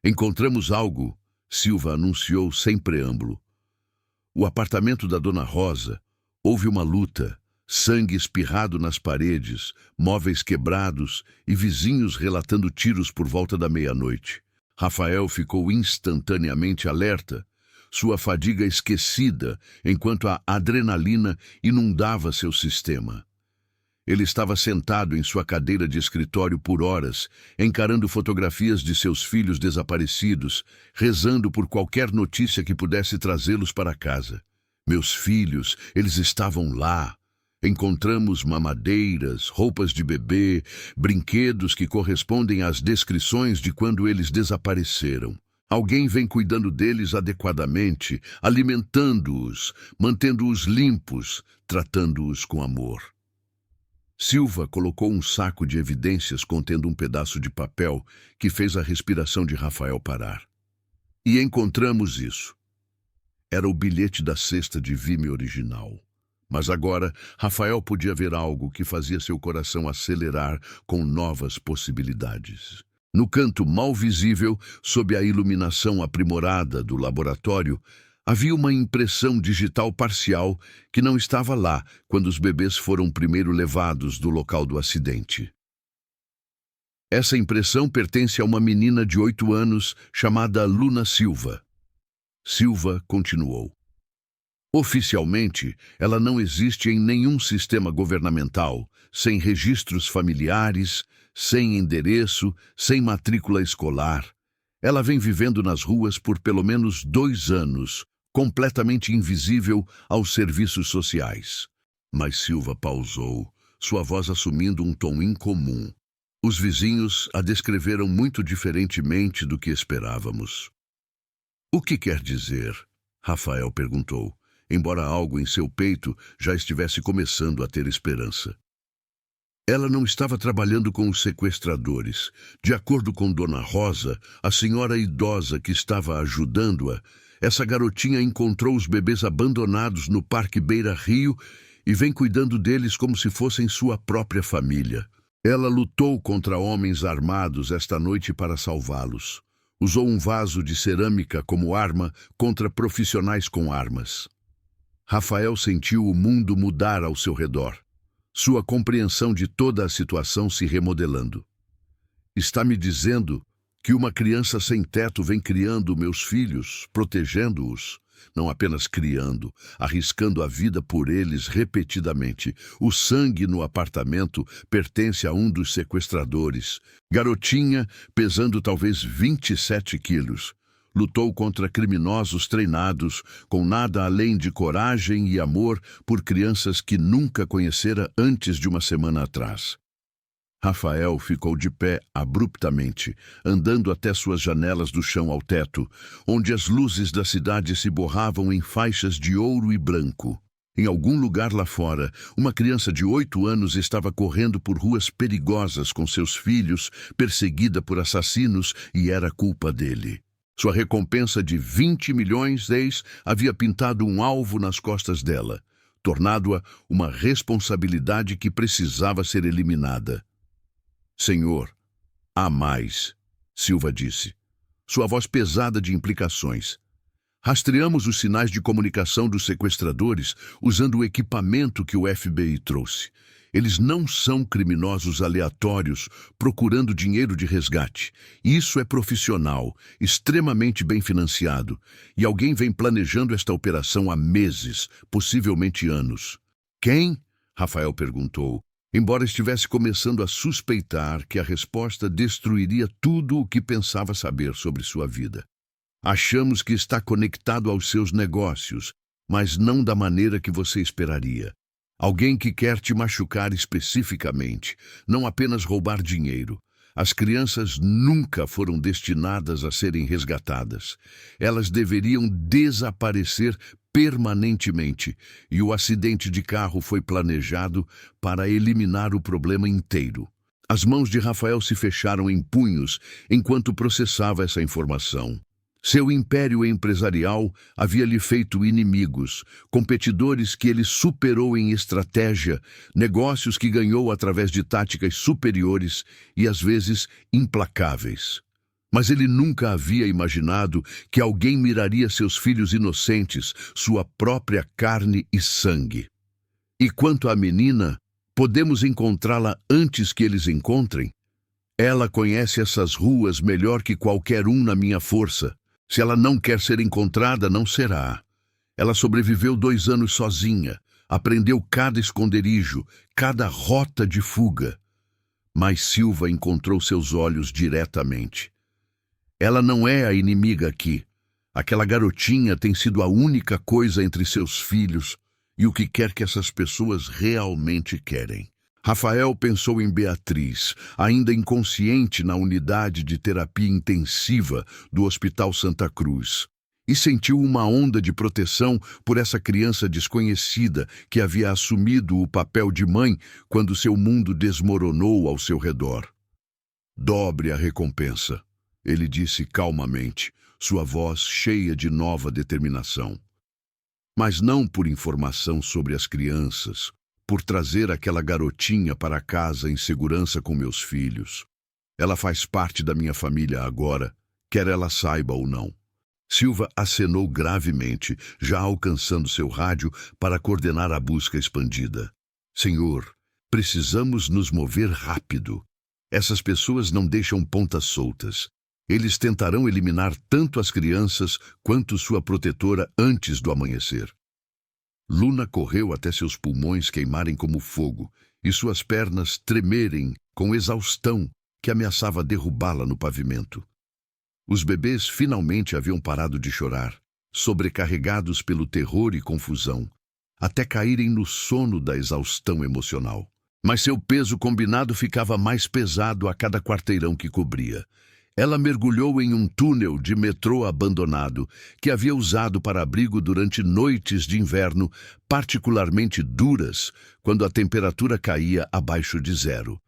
Encontramos algo, Silva anunciou sem preâmbulo. O apartamento da Dona Rosa, houve uma luta, sangue espirrado nas paredes, móveis quebrados e vizinhos relatando tiros por volta da meia-noite. Rafael ficou instantaneamente alerta, sua fadiga esquecida enquanto a adrenalina inundava seu sistema. Ele estava sentado em sua cadeira de escritório por horas, encarando fotografias de seus filhos desaparecidos, rezando por qualquer notícia que pudesse trazê-los para casa. Meus filhos, eles estavam lá. Encontramos mamadeiras, roupas de bebê, brinquedos que correspondem às descrições de quando eles desapareceram. Alguém vem cuidando deles adequadamente, alimentando-os, mantendo-os limpos, tratando-os com amor. Silva colocou um saco de evidências contendo um pedaço de papel que fez a respiração de Rafael parar. E encontramos isso. Era o bilhete da cesta de Vime original. Mas agora, Rafael podia ver algo que fazia seu coração acelerar com novas possibilidades. No canto mal visível, sob a iluminação aprimorada do laboratório, havia uma impressão digital parcial que não estava lá quando os bebês foram primeiro levados do local do acidente. Essa impressão pertence a uma menina de 8 anos chamada Luna Silva. Silva continuou. Oficialmente, ela não existe em nenhum sistema governamental, sem registros familiares, sem endereço, sem matrícula escolar. Ela vem vivendo nas ruas por pelo menos 2 anos, completamente invisível aos serviços sociais. Mas Silva pausou, sua voz assumindo um tom incomum. Os vizinhos a descreveram muito diferentemente do que esperávamos. O que quer dizer? Rafael perguntou, embora algo em seu peito já estivesse começando a ter esperança. Ela não estava trabalhando com os sequestradores. De acordo com Dona Rosa, a senhora idosa que estava ajudando-a, essa garotinha encontrou os bebês abandonados no Parque Beira Rio e vem cuidando deles como se fossem sua própria família. Ela lutou contra homens armados esta noite para salvá-los. Usou um vaso de cerâmica como arma contra profissionais com armas. Rafael sentiu o mundo mudar ao seu redor. Sua compreensão de toda a situação se remodelando. Está me dizendo que uma criança sem teto vem criando meus filhos, protegendo-os, não apenas criando, arriscando a vida por eles repetidamente. O sangue no apartamento pertence a um dos sequestradores. Garotinha, pesando talvez 27 quilos. Lutou contra criminosos treinados, com nada além de coragem e amor por crianças que nunca conhecera antes de uma semana atrás. Rafael ficou de pé abruptamente, andando até suas janelas do chão ao teto, onde as luzes da cidade se borravam em faixas de ouro e branco. Em algum lugar lá fora, uma criança de 8 anos estava correndo por ruas perigosas com seus filhos, perseguida por assassinos, e era culpa dele. Sua recompensa de 20 milhões havia pintado um alvo nas costas dela, tornado-a uma responsabilidade que precisava ser eliminada. Senhor, há mais, Silva disse, sua voz pesada de implicações. Rastreamos os sinais de comunicação dos sequestradores usando o equipamento que o FBI trouxe. Eles não são criminosos aleatórios procurando dinheiro de resgate. Isso é profissional, extremamente bem financiado, e alguém vem planejando esta operação há meses, possivelmente anos. Quem? Rafael perguntou, embora estivesse começando a suspeitar que a resposta destruiria tudo o que pensava saber sobre sua vida. Achamos que está conectado aos seus negócios, mas não da maneira que você esperaria. Alguém que quer te machucar especificamente, não apenas roubar dinheiro. As crianças nunca foram destinadas a serem resgatadas. Elas deveriam desaparecer permanentemente, e o acidente de carro foi planejado para eliminar o problema inteiro. As mãos de Rafael se fecharam em punhos enquanto processava essa informação. Seu império empresarial havia lhe feito inimigos, competidores que ele superou em estratégia, negócios que ganhou através de táticas superiores e às vezes implacáveis. Mas ele nunca havia imaginado que alguém miraria seus filhos inocentes, sua própria carne e sangue. E quanto à menina, podemos encontrá-la antes que eles encontrem? Ela conhece essas ruas melhor que qualquer um na minha força. Se ela não quer ser encontrada, não será. Ela sobreviveu 2 anos sozinha, aprendeu cada esconderijo, cada rota de fuga. Mas Silva encontrou seus olhos diretamente. Ela não é a inimiga aqui. Aquela garotinha tem sido a única coisa entre seus filhos e o que quer que essas pessoas realmente querem. Rafael pensou em Beatriz, ainda inconsciente na unidade de terapia intensiva do Hospital Santa Cruz, e sentiu uma onda de proteção por essa criança desconhecida que havia assumido o papel de mãe quando seu mundo desmoronou ao seu redor. Dobre a recompensa, ele disse calmamente, sua voz cheia de nova determinação. Mas não por informação sobre as crianças, por trazer aquela garotinha para casa em segurança com meus filhos. Ela faz parte da minha família agora, quer ela saiba ou não. Silva acenou gravemente, já alcançando seu rádio para coordenar a busca expandida. Senhor, precisamos nos mover rápido. Essas pessoas não deixam pontas soltas. Eles tentarão eliminar tanto as crianças quanto sua protetora antes do amanhecer. Luna correu até seus pulmões queimarem como fogo e suas pernas tremerem com exaustão que ameaçava derrubá-la no pavimento. Os bebês finalmente haviam parado de chorar, sobrecarregados pelo terror e confusão, até caírem no sono da exaustão emocional. Mas seu peso combinado ficava mais pesado a cada quarteirão que cobria. Ela mergulhou em um túnel de metrô abandonado que havia usado para abrigo durante noites de inverno particularmente duras, quando a temperatura caía abaixo de zero.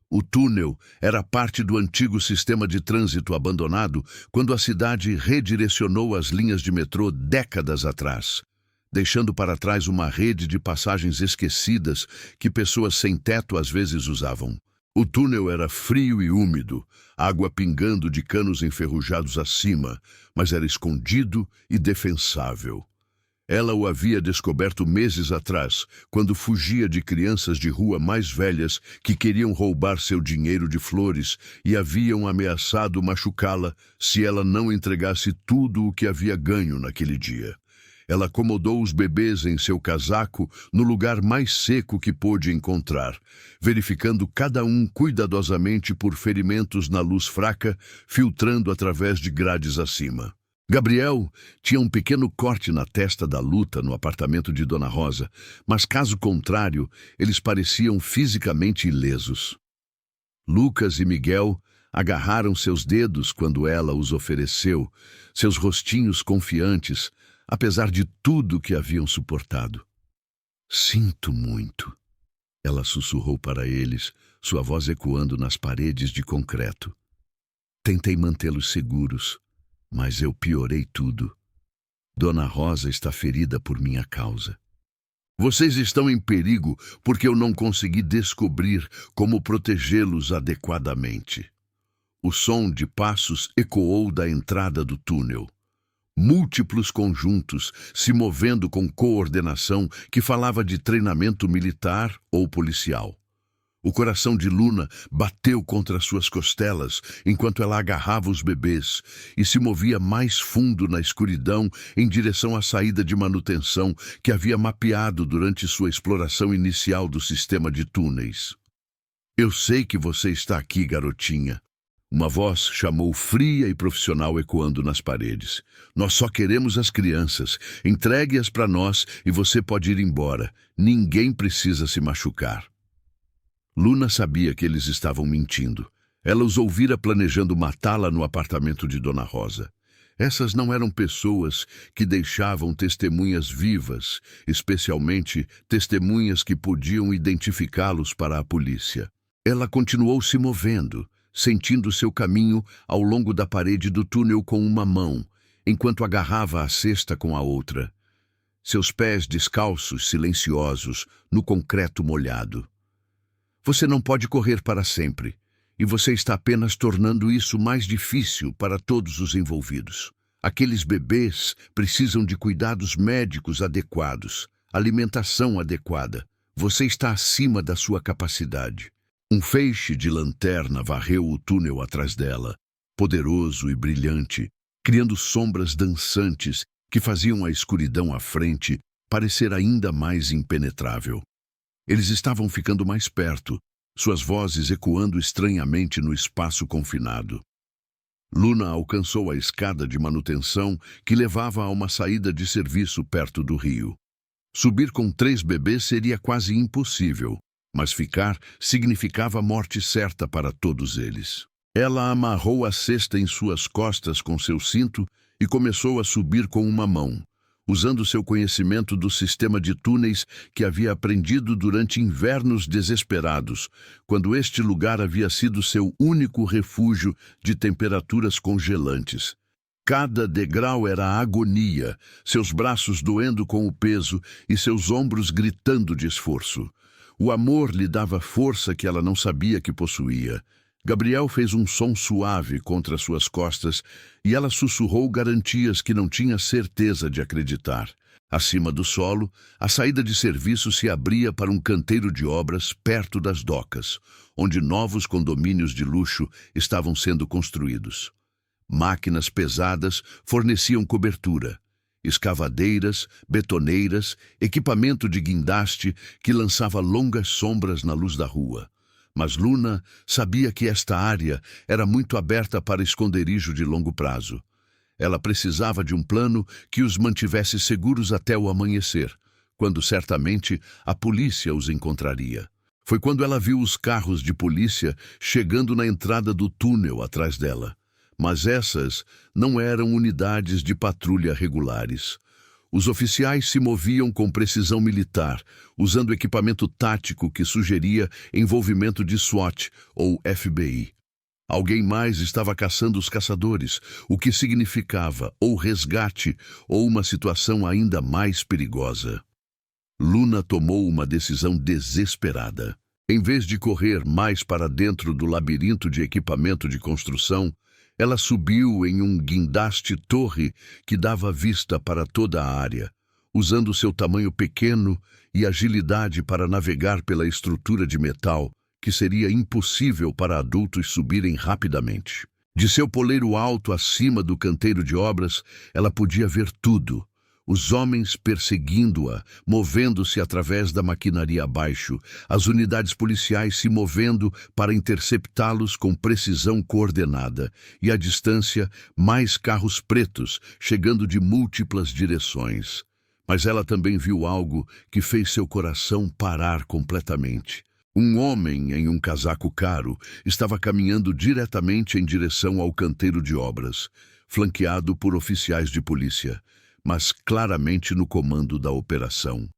O túnel era parte do antigo sistema de trânsito abandonado quando a cidade redirecionou as linhas de metrô décadas atrás, deixando para trás uma rede de passagens esquecidas que pessoas sem teto às vezes usavam. O túnel era frio e úmido, água pingando de canos enferrujados acima, mas era escondido e defensável. Ela o havia descoberto meses atrás, quando fugia de crianças de rua mais velhas que queriam roubar seu dinheiro de flores e haviam ameaçado machucá-la se ela não entregasse tudo o que havia ganho naquele dia. Ela acomodou os bebês em seu casaco no lugar mais seco que pôde encontrar, verificando cada um cuidadosamente por ferimentos na luz fraca, filtrando através de grades acima. Gabriel tinha um pequeno corte na testa da luta no apartamento de Dona Rosa, mas caso contrário, eles pareciam fisicamente ilesos. Lucas e Miguel agarraram seus dedos quando ela os ofereceu, seus rostinhos confiantes, apesar de tudo que haviam suportado. Sinto muito, ela sussurrou para eles, sua voz ecoando nas paredes de concreto. Tentei mantê-los seguros, mas eu piorei tudo. Dona Rosa está ferida por minha causa. Vocês estão em perigo porque eu não consegui descobrir como protegê-los adequadamente. O som de passos ecoou da entrada do túnel. Múltiplos conjuntos se movendo com coordenação que falava de treinamento militar ou policial. O coração de Luna bateu contra suas costelas enquanto ela agarrava os bebês e se movia mais fundo na escuridão em direção à saída de manutenção que havia mapeado durante sua exploração inicial do sistema de túneis. Eu sei que você está aqui, garotinha. Uma voz chamou fria e profissional ecoando nas paredes. Nós só queremos as crianças. Entregue-as para nós e você pode ir embora. Ninguém precisa se machucar. Luna sabia que eles estavam mentindo. Ela os ouvira planejando matá-la no apartamento de Dona Rosa. Essas não eram pessoas que deixavam testemunhas vivas, especialmente testemunhas que podiam identificá-los para a polícia. Ela continuou se movendo, sentindo seu caminho ao longo da parede do túnel com uma mão, enquanto agarrava a cesta com a outra. Seus pés descalços, silenciosos, no concreto molhado. Você não pode correr para sempre, e você está apenas tornando isso mais difícil para todos os envolvidos. Aqueles bebês precisam de cuidados médicos adequados, alimentação adequada. Você está acima da sua capacidade. Um feixe de lanterna varreu o túnel atrás dela, poderoso e brilhante, criando sombras dançantes que faziam a escuridão à frente parecer ainda mais impenetrável. Eles estavam ficando mais perto, suas vozes ecoando estranhamente no espaço confinado. Luna alcançou a escada de manutenção que levava a uma saída de serviço perto do rio. Subir com 3 bebês seria quase impossível, mas ficar significava morte certa para todos eles. Ela amarrou a cesta em suas costas com seu cinto e começou a subir com uma mão, usando seu conhecimento do sistema de túneis que havia aprendido durante invernos desesperados, quando este lugar havia sido seu único refúgio de temperaturas congelantes. Cada degrau era agonia, seus braços doendo com o peso e seus ombros gritando de esforço. O amor lhe dava força que ela não sabia que possuía. Gabriel fez um som suave contra suas costas e ela sussurrou garantias que não tinha certeza de acreditar. Acima do solo, a saída de serviço se abria para um canteiro de obras perto das docas, onde novos condomínios de luxo estavam sendo construídos. Máquinas pesadas forneciam cobertura. Escavadeiras, betoneiras, equipamento de guindaste que lançava longas sombras na luz da rua. Mas Luna sabia que esta área era muito aberta para esconderijo de longo prazo. Ela precisava de um plano que os mantivesse seguros até o amanhecer, quando certamente a polícia os encontraria. Foi quando ela viu os carros de polícia chegando na entrada do túnel atrás dela. Mas essas não eram unidades de patrulha regulares. Os oficiais se moviam com precisão militar, usando equipamento tático que sugeria envolvimento de SWAT ou FBI. Alguém mais estava caçando os caçadores, o que significava ou resgate ou uma situação ainda mais perigosa. Luna tomou uma decisão desesperada. Em vez de correr mais para dentro do labirinto de equipamento de construção, ela subiu em um guindaste-torre que dava vista para toda a área, usando seu tamanho pequeno e agilidade para navegar pela estrutura de metal, que seria impossível para adultos subirem rapidamente. De seu poleiro alto acima do canteiro de obras, ela podia ver tudo. Os homens perseguindo-a, movendo-se através da maquinaria abaixo, as unidades policiais se movendo para interceptá-los com precisão coordenada, e à distância, mais carros pretos chegando de múltiplas direções. Mas ela também viu algo que fez seu coração parar completamente. Um homem em um casaco caro estava caminhando diretamente em direção ao canteiro de obras, flanqueado por oficiais de polícia, mas claramente no comando da operação.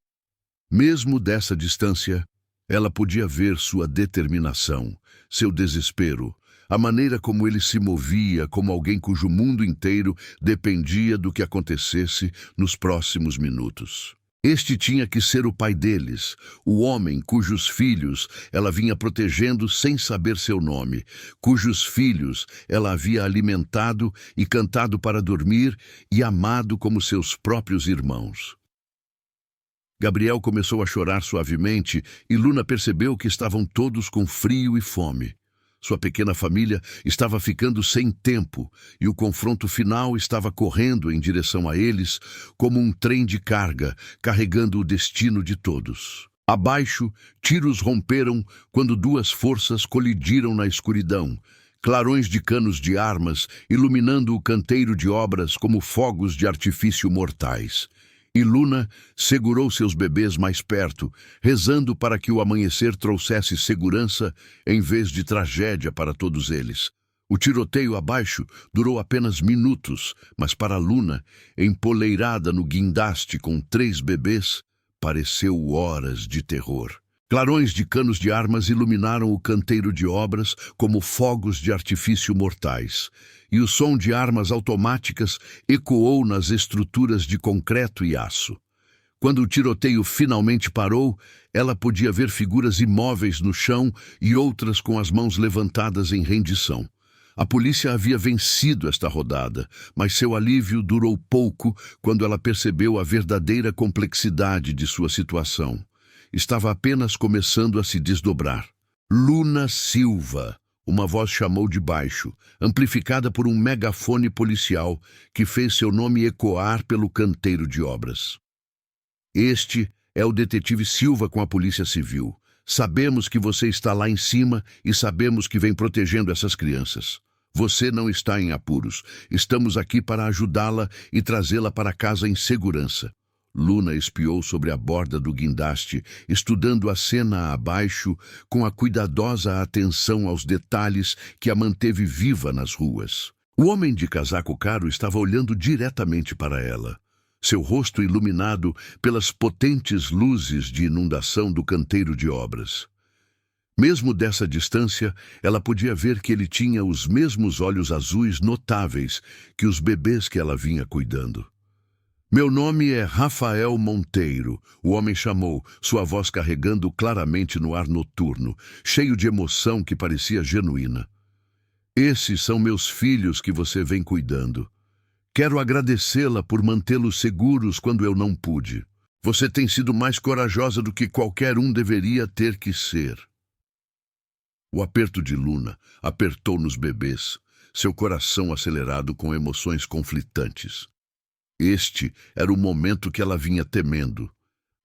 Mesmo dessa distância, ela podia ver sua determinação, seu desespero, a maneira como ele se movia como alguém cujo mundo inteiro dependia do que acontecesse nos próximos minutos. Este tinha que ser o pai deles, o homem cujos filhos ela vinha protegendo sem saber seu nome, cujos filhos ela havia alimentado e cantado para dormir e amado como seus próprios irmãos. Gabriel começou a chorar suavemente e Luna percebeu que estavam todos com frio e fome. Sua pequena família estava ficando sem tempo e o confronto final estava correndo em direção a eles como um trem de carga, carregando o destino de todos. Abaixo, tiros romperam quando duas forças colidiram na escuridão, clarões de canos de armas iluminando o canteiro de obras como fogos de artifício mortais. E Luna segurou seus bebês mais perto, rezando para que o amanhecer trouxesse segurança em vez de tragédia para todos eles. O tiroteio abaixo durou apenas minutos, mas para Luna, empoleirada no guindaste com 3 bebês, pareceu horas de terror. Clarões de canos de armas iluminaram o canteiro de obras como fogos de artifício mortais, e o som de armas automáticas ecoou nas estruturas de concreto e aço. Quando o tiroteio finalmente parou, ela podia ver figuras imóveis no chão e outras com as mãos levantadas em rendição. A polícia havia vencido esta rodada, mas seu alívio durou pouco quando ela percebeu a verdadeira complexidade de sua situação. Estava apenas começando a se desdobrar. Luna Silva, uma voz chamou de baixo, amplificada por um megafone policial que fez seu nome ecoar pelo canteiro de obras. Este é o detetive Silva com a Polícia Civil. Sabemos que você está lá em cima e sabemos que vem protegendo essas crianças. Você não está em apuros. Estamos aqui para ajudá-la e trazê-la para casa em segurança. Luna espiou sobre a borda do guindaste, estudando a cena abaixo com a cuidadosa atenção aos detalhes que a manteve viva nas ruas. O homem de casaco caro estava olhando diretamente para ela, seu rosto iluminado pelas potentes luzes de inundação do canteiro de obras. Mesmo dessa distância, ela podia ver que ele tinha os mesmos olhos azuis notáveis que os bebês que ela vinha cuidando. Meu nome é Rafael Monteiro, o homem chamou, sua voz carregando claramente no ar noturno, cheio de emoção que parecia genuína. Esses são meus filhos que você vem cuidando. Quero agradecê-la por mantê-los seguros quando eu não pude. Você tem sido mais corajosa do que qualquer um deveria ter que ser. O aperto de Luna apertou nos bebês, seu coração acelerado com emoções conflitantes. Este era o momento que ela vinha temendo.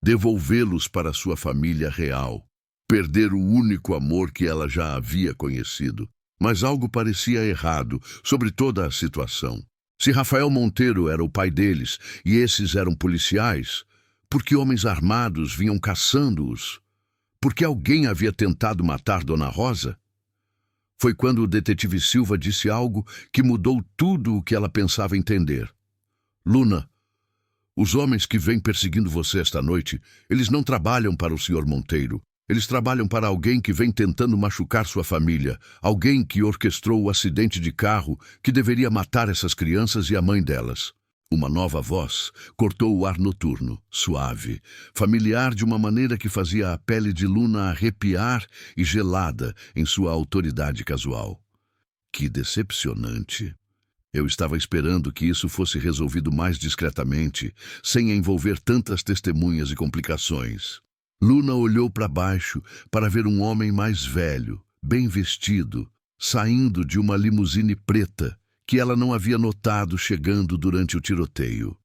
Devolvê-los para sua família real. Perder o único amor que ela já havia conhecido. Mas algo parecia errado sobre toda a situação. Se Rafael Monteiro era o pai deles e esses eram policiais, por que homens armados vinham caçando-os? Por que alguém havia tentado matar Dona Rosa? Foi quando o detetive Silva disse algo que mudou tudo o que ela pensava entender. Luna, os homens que vêm perseguindo você esta noite, eles não trabalham para o Sr. Monteiro. Eles trabalham para alguém que vem tentando machucar sua família, alguém que orquestrou o acidente de carro que deveria matar essas crianças e a mãe delas. Uma nova voz cortou o ar noturno, suave, familiar de uma maneira que fazia a pele de Luna arrepiar e gelada em sua autoridade casual. Que decepcionante! Eu estava esperando que isso fosse resolvido mais discretamente, sem envolver tantas testemunhas e complicações. Luna olhou para baixo para ver um homem mais velho, bem vestido, saindo de uma limusine preta que ela não havia notado chegando durante o tiroteio.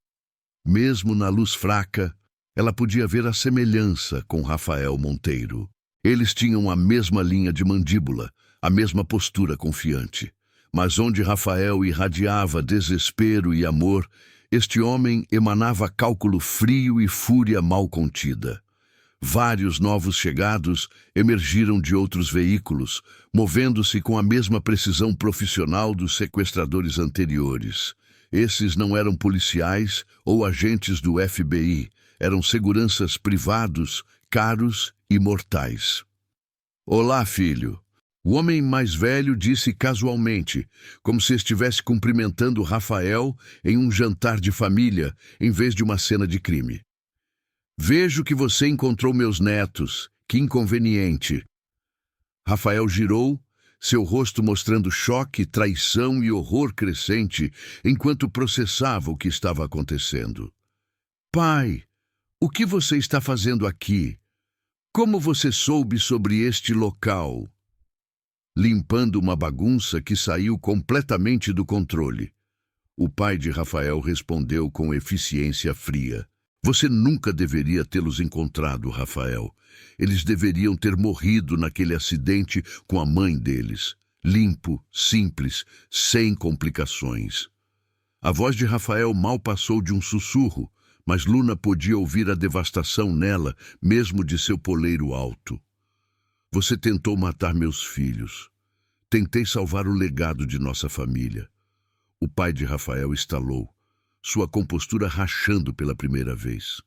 Mesmo na luz fraca, ela podia ver a semelhança com Rafael Monteiro. Eles tinham a mesma linha de mandíbula, a mesma postura confiante. Mas onde Rafael irradiava desespero e amor, este homem emanava cálculo frio e fúria mal contida. Vários novos chegados emergiram de outros veículos, movendo-se com a mesma precisão profissional dos sequestradores anteriores. Esses não eram policiais ou agentes do FBI, eram seguranças privados, caros e mortais. Olá, filho. O homem mais velho disse casualmente, como se estivesse cumprimentando Rafael em um jantar de família, em vez de uma cena de crime. Vejo que você encontrou meus netos. Que inconveniente. Rafael girou, seu rosto mostrando choque, traição e horror crescente, enquanto processava o que estava acontecendo. Pai, o que você está fazendo aqui? Como você soube sobre este local? Limpando uma bagunça que saiu completamente do controle. O pai de Rafael respondeu com eficiência fria. Você nunca deveria tê-los encontrado, Rafael. Eles deveriam ter morrido naquele acidente com a mãe deles. Limpo, simples, sem complicações. A voz de Rafael mal passou de um sussurro, mas Luna podia ouvir a devastação nela, mesmo de seu poleiro alto. Você tentou matar meus filhos. Tentei salvar o legado de nossa família. O pai de Rafael estalou, sua compostura rachando pela primeira vez.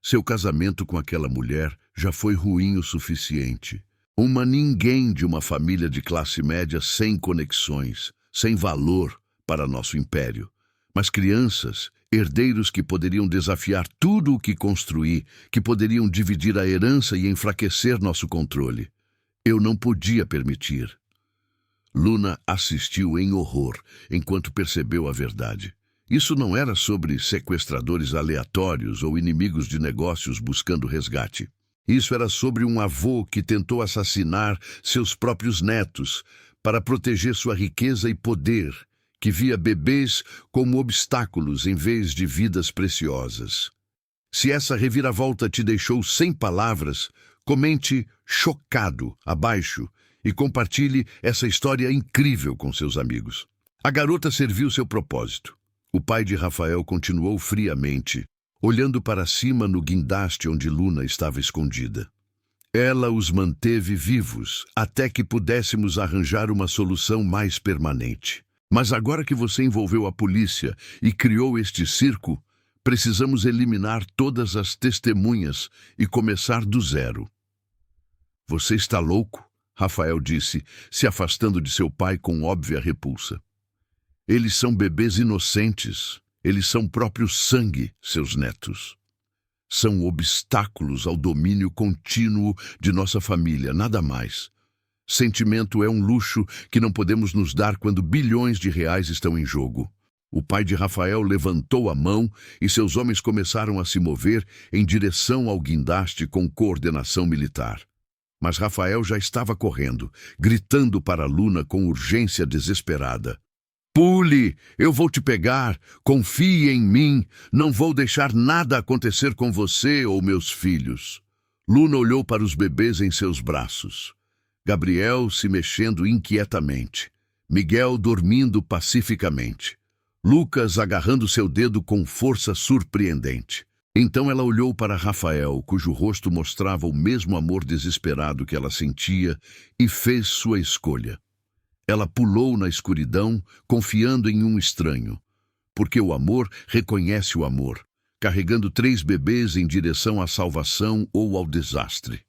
Seu casamento com aquela mulher já foi ruim o suficiente. Uma ninguém de uma família de classe média sem conexões, sem valor para nosso império. Mas crianças, herdeiros que poderiam desafiar tudo o que construí, que poderiam dividir a herança e enfraquecer nosso controle. Eu não podia permitir. Luna assistiu em horror enquanto percebeu a verdade. Isso não era sobre sequestradores aleatórios ou inimigos de negócios buscando resgate. Isso era sobre um avô que tentou assassinar seus próprios netos para proteger sua riqueza e poder, que via bebês como obstáculos em vez de vidas preciosas. Se essa reviravolta te deixou sem palavras, comente chocado abaixo e compartilhe essa história incrível com seus amigos. A garota serviu seu propósito. O pai de Rafael continuou friamente, olhando para cima no guindaste onde Luna estava escondida. Ela os manteve vivos até que pudéssemos arranjar uma solução mais permanente. Mas agora que você envolveu a polícia e criou este circo, precisamos eliminar todas as testemunhas e começar do zero. Você está louco? Rafael disse, se afastando de seu pai com óbvia repulsa. Eles são bebês inocentes. Eles são próprio sangue, seus netos. São obstáculos ao domínio contínuo de nossa família, nada mais. Sentimento é um luxo que não podemos nos dar quando bilhões de reais estão em jogo. O pai de Rafael levantou a mão e seus homens começaram a se mover em direção ao guindaste com coordenação militar. Mas Rafael já estava correndo, gritando para Luna com urgência desesperada. Pule, eu vou te pegar, confie em mim, não vou deixar nada acontecer com você ou meus filhos. Luna olhou para os bebês em seus braços. Gabriel se mexendo inquietamente. Miguel dormindo pacificamente. Lucas agarrando seu dedo com força surpreendente. Então ela olhou para Rafael, cujo rosto mostrava o mesmo amor desesperado que ela sentia, e fez sua escolha. Ela pulou na escuridão, confiando em um estranho, porque o amor reconhece o amor, carregando 3 bebês em direção à salvação ou ao desastre.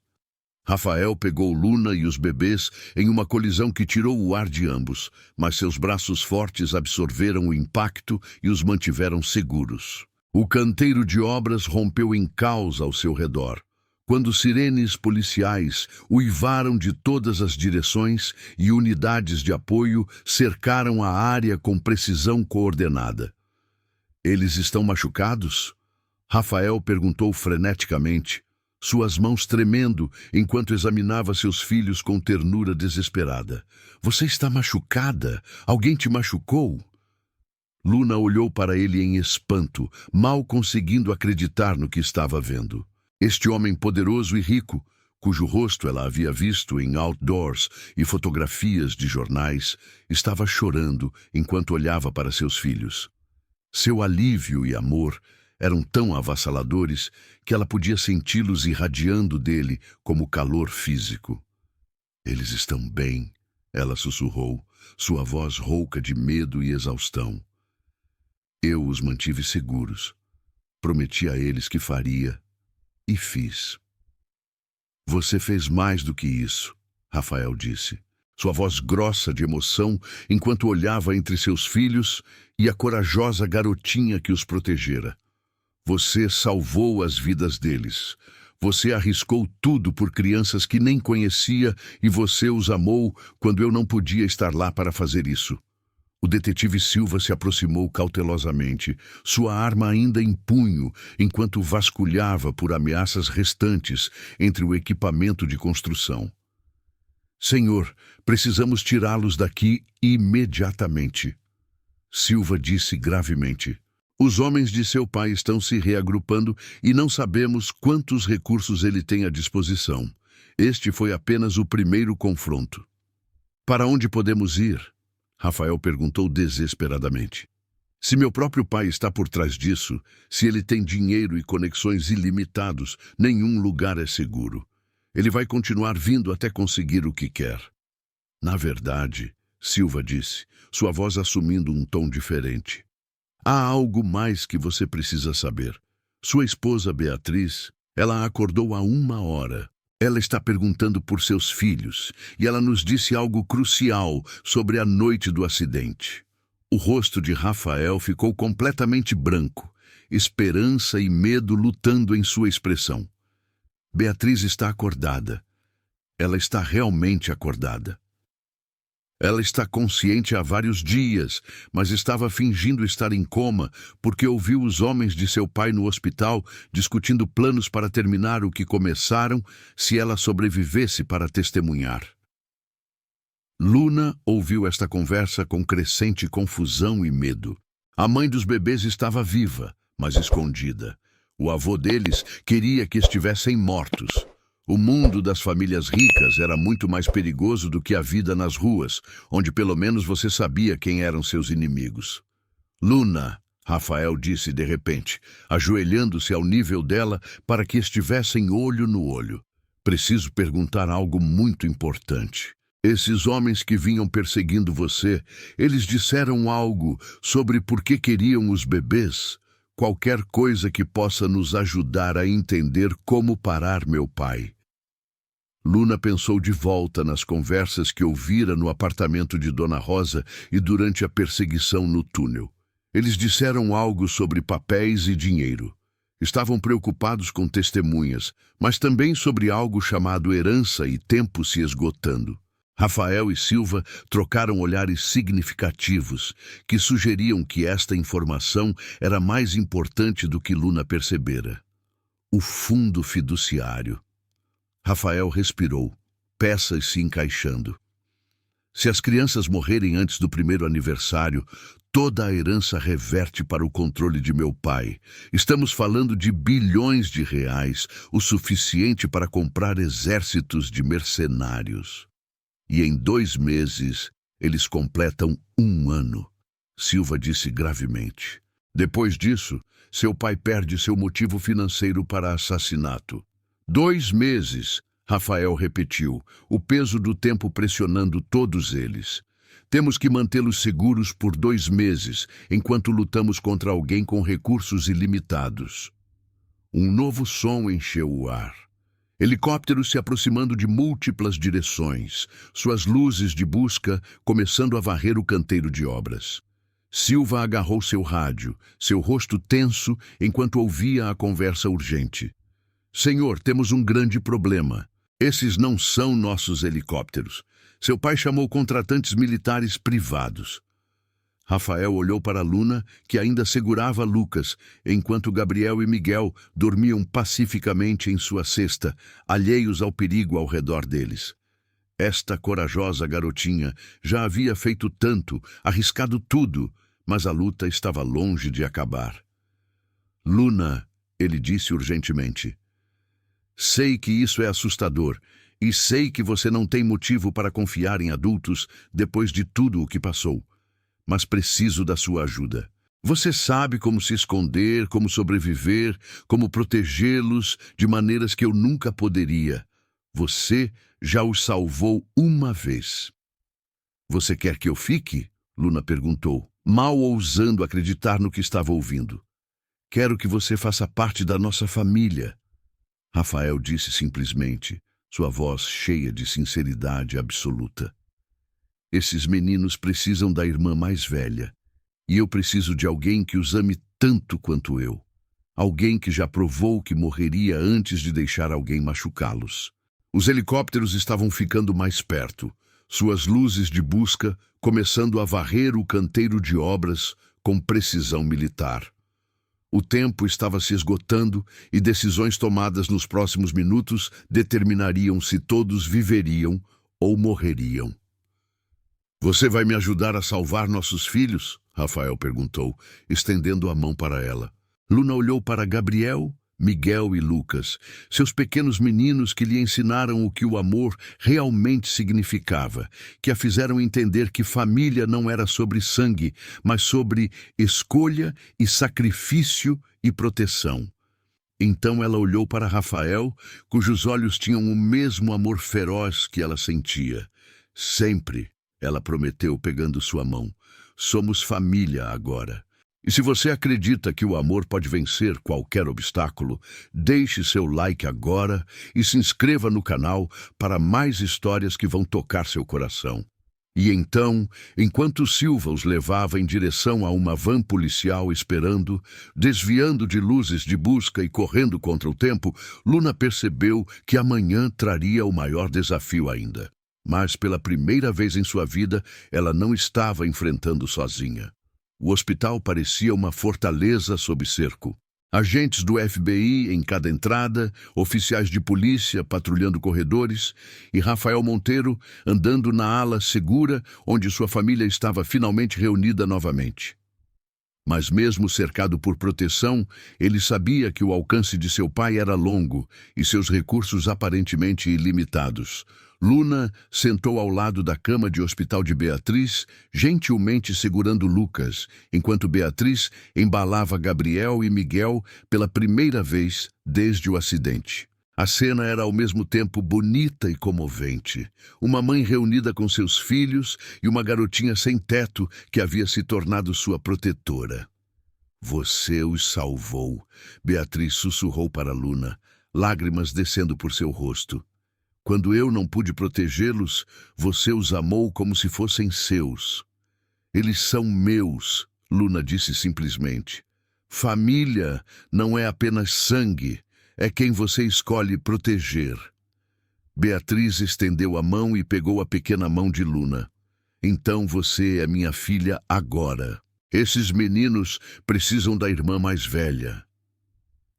Rafael pegou Luna e os bebês em uma colisão que tirou o ar de ambos, mas seus braços fortes absorveram o impacto e os mantiveram seguros. O canteiro de obras rompeu em caos ao seu redor, quando sirenes policiais uivaram de todas as direções e unidades de apoio cercaram a área com precisão coordenada. Eles estão machucados? Rafael perguntou freneticamente, suas mãos tremendo enquanto examinava seus filhos com ternura desesperada. Você está machucada? Alguém te machucou? Luna olhou para ele em espanto, mal conseguindo acreditar no que estava vendo. Este homem poderoso e rico, cujo rosto ela havia visto em outdoors e fotografias de jornais, estava chorando enquanto olhava para seus filhos. Seu alívio e amor eram tão avassaladores que ela podia senti-los irradiando dele como calor físico. Eles estão bem, ela sussurrou, sua voz rouca de medo e exaustão. Eu os mantive seguros. Prometi a eles que faria, e fiz. Você fez mais do que isso, Rafael disse, sua voz grossa de emoção enquanto olhava entre seus filhos e a corajosa garotinha que os protegera. Você salvou as vidas deles. Você arriscou tudo por crianças que nem conhecia e você os amou quando eu não podia estar lá para fazer isso. O detetive Silva se aproximou cautelosamente, sua arma ainda em punho, enquanto vasculhava por ameaças restantes entre o equipamento de construção. Senhor, precisamos tirá-los daqui imediatamente. Silva disse gravemente. Os homens de seu pai estão se reagrupando e não sabemos quantos recursos ele tem à disposição. Este foi apenas o primeiro confronto. Para onde podemos ir? Rafael perguntou desesperadamente. Se meu próprio pai está por trás disso, se ele tem dinheiro e conexões ilimitados, nenhum lugar é seguro. Ele vai continuar vindo até conseguir o que quer. Na verdade, Silva disse, sua voz assumindo um tom diferente. Há algo mais que você precisa saber. Sua esposa Beatriz, ela acordou há 1 hora. Ela está perguntando por seus filhos, e ela nos disse algo crucial sobre a noite do acidente. O rosto de Rafael ficou completamente branco, esperança e medo lutando em sua expressão. Beatriz está acordada. Ela está realmente acordada. Ela está consciente há vários dias, mas estava fingindo estar em coma porque ouviu os homens de seu pai no hospital discutindo planos para terminar o que começaram se ela sobrevivesse para testemunhar. Luna ouviu esta conversa com crescente confusão e medo. A mãe dos bebês estava viva, mas escondida. O avô deles queria que estivessem mortos. O mundo das famílias ricas era muito mais perigoso do que a vida nas ruas, onde pelo menos você sabia quem eram seus inimigos. Luna, Rafael disse de repente, ajoelhando-se ao nível dela para que estivessem olho no olho. Preciso perguntar algo muito importante. Esses homens que vinham perseguindo você, eles disseram algo sobre por que queriam os bebês? Qualquer coisa que possa nos ajudar a entender como parar meu pai. Luna pensou de volta nas conversas que ouvira no apartamento de Dona Rosa e durante a perseguição no túnel. Eles disseram algo sobre papéis e dinheiro. Estavam preocupados com testemunhas, mas também sobre algo chamado herança e tempo se esgotando. Rafael e Silva trocaram olhares significativos, que sugeriam que esta informação era mais importante do que Luna percebera. O fundo fiduciário. Rafael respirou, peças se encaixando. Se as crianças morrerem antes do primeiro aniversário, toda a herança reverte para o controle de meu pai. Estamos falando de bilhões de reais, o suficiente para comprar exércitos de mercenários. E em 2 meses, eles completam 1 ano, Silva disse gravemente. Depois disso, seu pai perde seu motivo financeiro para assassinato. 2 meses, Rafael repetiu, o peso do tempo pressionando todos eles. Temos que mantê-los seguros por 2 meses, enquanto lutamos contra alguém com recursos ilimitados. Um novo som encheu o ar. Helicópteros se aproximando de múltiplas direções, suas luzes de busca começando a varrer o canteiro de obras. Silva agarrou seu rádio, seu rosto tenso enquanto ouvia a conversa urgente. Senhor, temos um grande problema. Esses não são nossos helicópteros. Seu pai chamou contratantes militares privados. Rafael olhou para Luna, que ainda segurava Lucas, enquanto Gabriel e Miguel dormiam pacificamente em sua cesta, alheios ao perigo ao redor deles. Esta corajosa garotinha já havia feito tanto, arriscado tudo, mas a luta estava longe de acabar. Luna, ele disse urgentemente, sei que isso é assustador, e sei que você não tem motivo para confiar em adultos depois de tudo o que passou. Mas preciso da sua ajuda. Você sabe como se esconder, como sobreviver, como protegê-los de maneiras que eu nunca poderia. Você já os salvou uma vez. Você quer que eu fique? Luna perguntou, mal ousando acreditar no que estava ouvindo. Quero que você faça parte da nossa família. Rafael disse simplesmente, sua voz cheia de sinceridade absoluta. Esses meninos precisam da irmã mais velha, e eu preciso de alguém que os ame tanto quanto eu. Alguém que já provou que morreria antes de deixar alguém machucá-los. Os helicópteros estavam ficando mais perto, suas luzes de busca começando a varrer o canteiro de obras com precisão militar. O tempo estava se esgotando e decisões tomadas nos próximos minutos determinariam se todos viveriam ou morreriam. Você vai me ajudar a salvar nossos filhos? Rafael perguntou, estendendo a mão para ela. Luna olhou para Gabriel, Miguel e Lucas, seus pequenos meninos que lhe ensinaram o que o amor realmente significava, que a fizeram entender que família não era sobre sangue, mas sobre escolha e sacrifício e proteção. Então ela olhou para Rafael, cujos olhos tinham o mesmo amor feroz que ela sentia. Sempre, ela prometeu pegando sua mão, somos família agora. E se você acredita que o amor pode vencer qualquer obstáculo, deixe seu like agora e se inscreva no canal para mais histórias que vão tocar seu coração. E então, enquanto Silva os levava em direção a uma van policial esperando, desviando de luzes de busca e correndo contra o tempo, Luna percebeu que amanhã traria o maior desafio ainda. Mas pela primeira vez em sua vida, ela não estava enfrentando sozinha. O hospital parecia uma fortaleza sob cerco. Agentes do FBI em cada entrada, oficiais de polícia patrulhando corredores e Rafael Monteiro andando na ala segura onde sua família estava finalmente reunida novamente. Mas mesmo cercado por proteção, ele sabia que o alcance de seu pai era longo e seus recursos aparentemente ilimitados. Luna sentou ao lado da cama de hospital de Beatriz, gentilmente segurando Lucas, enquanto Beatriz embalava Gabriel e Miguel pela primeira vez desde o acidente. A cena era ao mesmo tempo bonita e comovente. Uma mãe reunida com seus filhos e uma garotinha sem teto que havia se tornado sua protetora. Você os salvou, Beatriz sussurrou para Luna, lágrimas descendo por seu rosto. Quando eu não pude protegê-los, você os amou como se fossem seus. Eles são meus, Luna disse simplesmente. Família não é apenas sangue, é quem você escolhe proteger. Beatriz estendeu a mão e pegou a pequena mão de Luna. Então você é minha filha agora. Esses meninos precisam da irmã mais velha.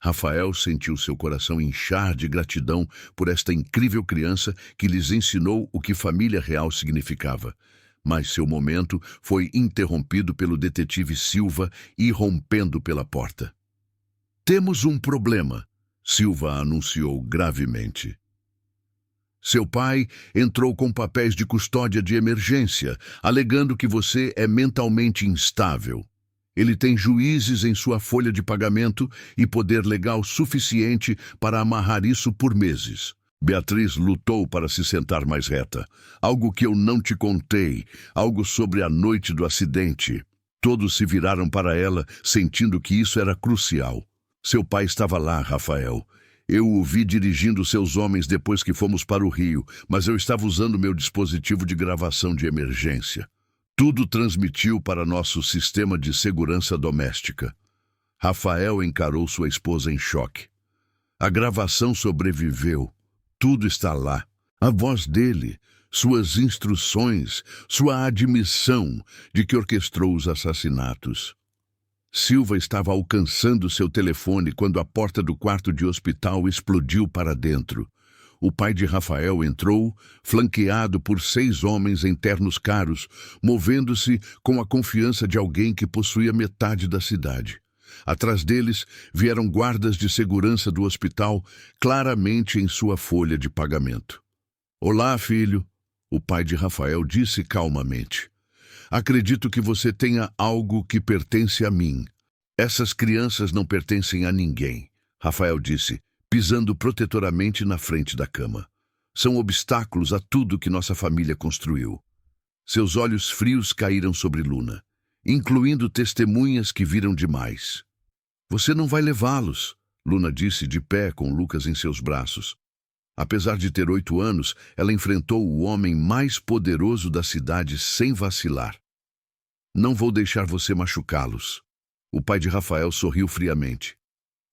Rafael sentiu seu coração inchar de gratidão por esta incrível criança que lhes ensinou o que família real significava. Mas seu momento foi interrompido pelo detetive Silva irrompendo pela porta. Temos um problema, Silva anunciou gravemente. Seu pai entrou com papéis de custódia de emergência, alegando que você é mentalmente instável. Ele tem juízes em sua folha de pagamento e poder legal suficiente para amarrar isso por meses. Beatriz lutou para se sentar mais reta. Algo que eu não te contei, algo sobre a noite do acidente. Todos se viraram para ela, sentindo que isso era crucial. Seu pai estava lá, Rafael. Eu o vi dirigindo seus homens depois que fomos para o Rio, mas eu estava usando meu dispositivo de gravação de emergência. Tudo transmitiu para nosso sistema de segurança doméstica. Rafael encarou sua esposa em choque. A gravação sobreviveu. Tudo está lá. A voz dele, suas instruções, sua admissão de que orquestrou os assassinatos. Silva estava alcançando seu telefone quando a porta do quarto de hospital explodiu para dentro. O pai de Rafael entrou, flanqueado por 6 homens em ternos caros, movendo-se com a confiança de alguém que possuía metade da cidade. Atrás deles vieram guardas de segurança do hospital, claramente em sua folha de pagamento. Olá, filho, o pai de Rafael disse calmamente. Acredito que você tenha algo que pertence a mim. Essas crianças não pertencem a ninguém, Rafael disse, pisando protetoramente na frente da cama. São obstáculos a tudo que nossa família construiu. Seus olhos frios caíram sobre Luna, incluindo testemunhas que viram demais. Você não vai levá-los, Luna disse de pé com Lucas em seus braços. Apesar de ter 8 anos, ela enfrentou o homem mais poderoso da cidade sem vacilar. Não vou deixar você machucá-los. O pai de Rafael sorriu friamente.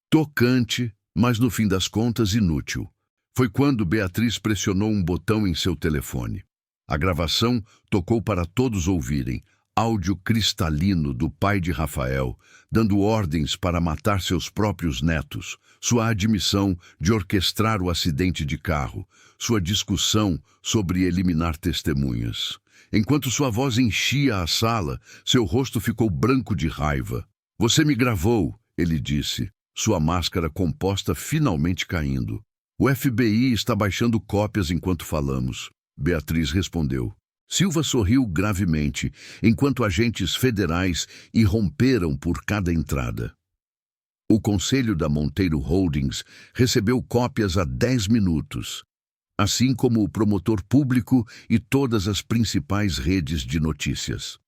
Tocante, mas no fim das contas inútil. Foi quando Beatriz pressionou um botão em seu telefone. A gravação tocou para todos ouvirem, áudio cristalino do pai de Rafael, dando ordens para matar seus próprios netos, sua admissão de orquestrar o acidente de carro, sua discussão sobre eliminar testemunhas. Enquanto sua voz enchia a sala, seu rosto ficou branco de raiva. Você me gravou, ele disse, sua máscara composta finalmente caindo. O FBI está baixando cópias enquanto falamos, Beatriz respondeu. Silva sorriu gravemente, enquanto agentes federais irromperam por cada entrada. O conselho da Monteiro Holdings recebeu cópias há 10 minutos, assim como o promotor público e todas as principais redes de notícias.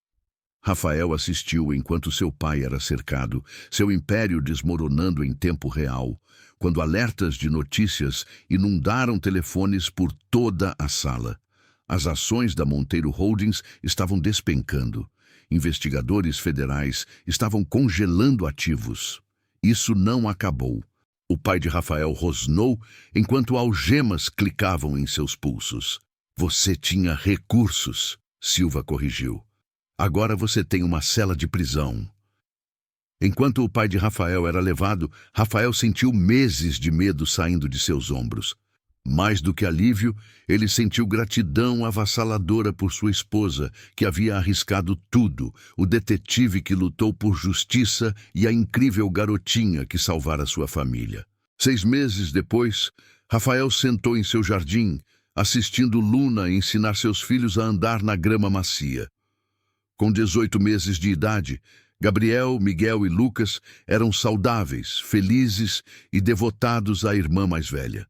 Rafael assistiu enquanto seu pai era cercado, seu império desmoronando em tempo real, quando alertas de notícias inundaram telefones por toda a sala. As ações da Monteiro Holdings estavam despencando. Investigadores federais estavam congelando ativos. Isso não acabou. O pai de Rafael rosnou enquanto algemas clicavam em seus pulsos. Você tinha recursos, Silva corrigiu. Agora você tem uma cela de prisão. Enquanto o pai de Rafael era levado, Rafael sentiu meses de medo saindo de seus ombros. Mais do que alívio, ele sentiu gratidão avassaladora por sua esposa, que havia arriscado tudo, o detetive que lutou por justiça e a incrível garotinha que salvara sua família. 6 meses depois, Rafael sentou em seu jardim, assistindo Luna ensinar seus filhos a andar na grama macia. Com 18 meses de idade, Gabriel, Miguel e Lucas eram saudáveis, felizes e devotados à irmã mais velha.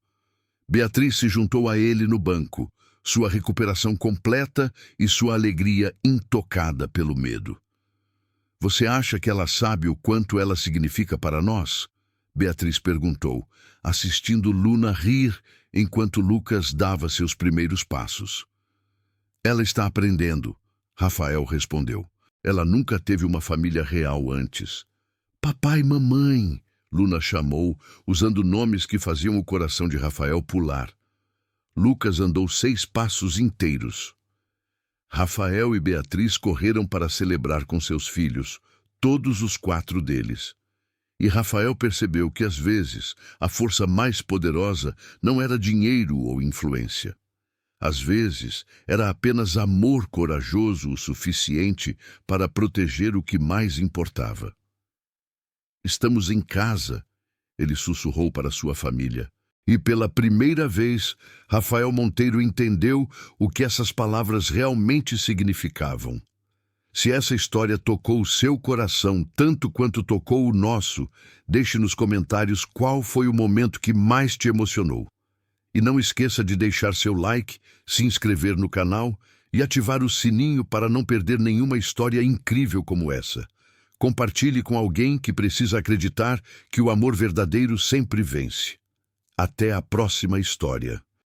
Beatriz se juntou a ele no banco, sua recuperação completa e sua alegria intocada pelo medo. Você acha que ela sabe o quanto ela significa para nós? Beatriz perguntou, assistindo Luna rir enquanto Lucas dava seus primeiros passos. Ela está aprendendo, Rafael respondeu. Ela nunca teve uma família real antes. Papai e mamãe, Luna chamou, usando nomes que faziam o coração de Rafael pular. Lucas andou 6 passos inteiros. Rafael e Beatriz correram para celebrar com seus filhos, todos os 4 deles. E Rafael percebeu que, às vezes, a força mais poderosa não era dinheiro ou influência. Às vezes, era apenas amor corajoso o suficiente para proteger o que mais importava. Estamos em casa, ele sussurrou para sua família. E pela primeira vez, Rafael Monteiro entendeu o que essas palavras realmente significavam. Se essa história tocou o seu coração tanto quanto tocou o nosso, deixe nos comentários qual foi o momento que mais te emocionou. E não esqueça de deixar seu like, se inscrever no canal e ativar o sininho para não perder nenhuma história incrível como essa. Compartilhe com alguém que precisa acreditar que o amor verdadeiro sempre vence. Até a próxima história.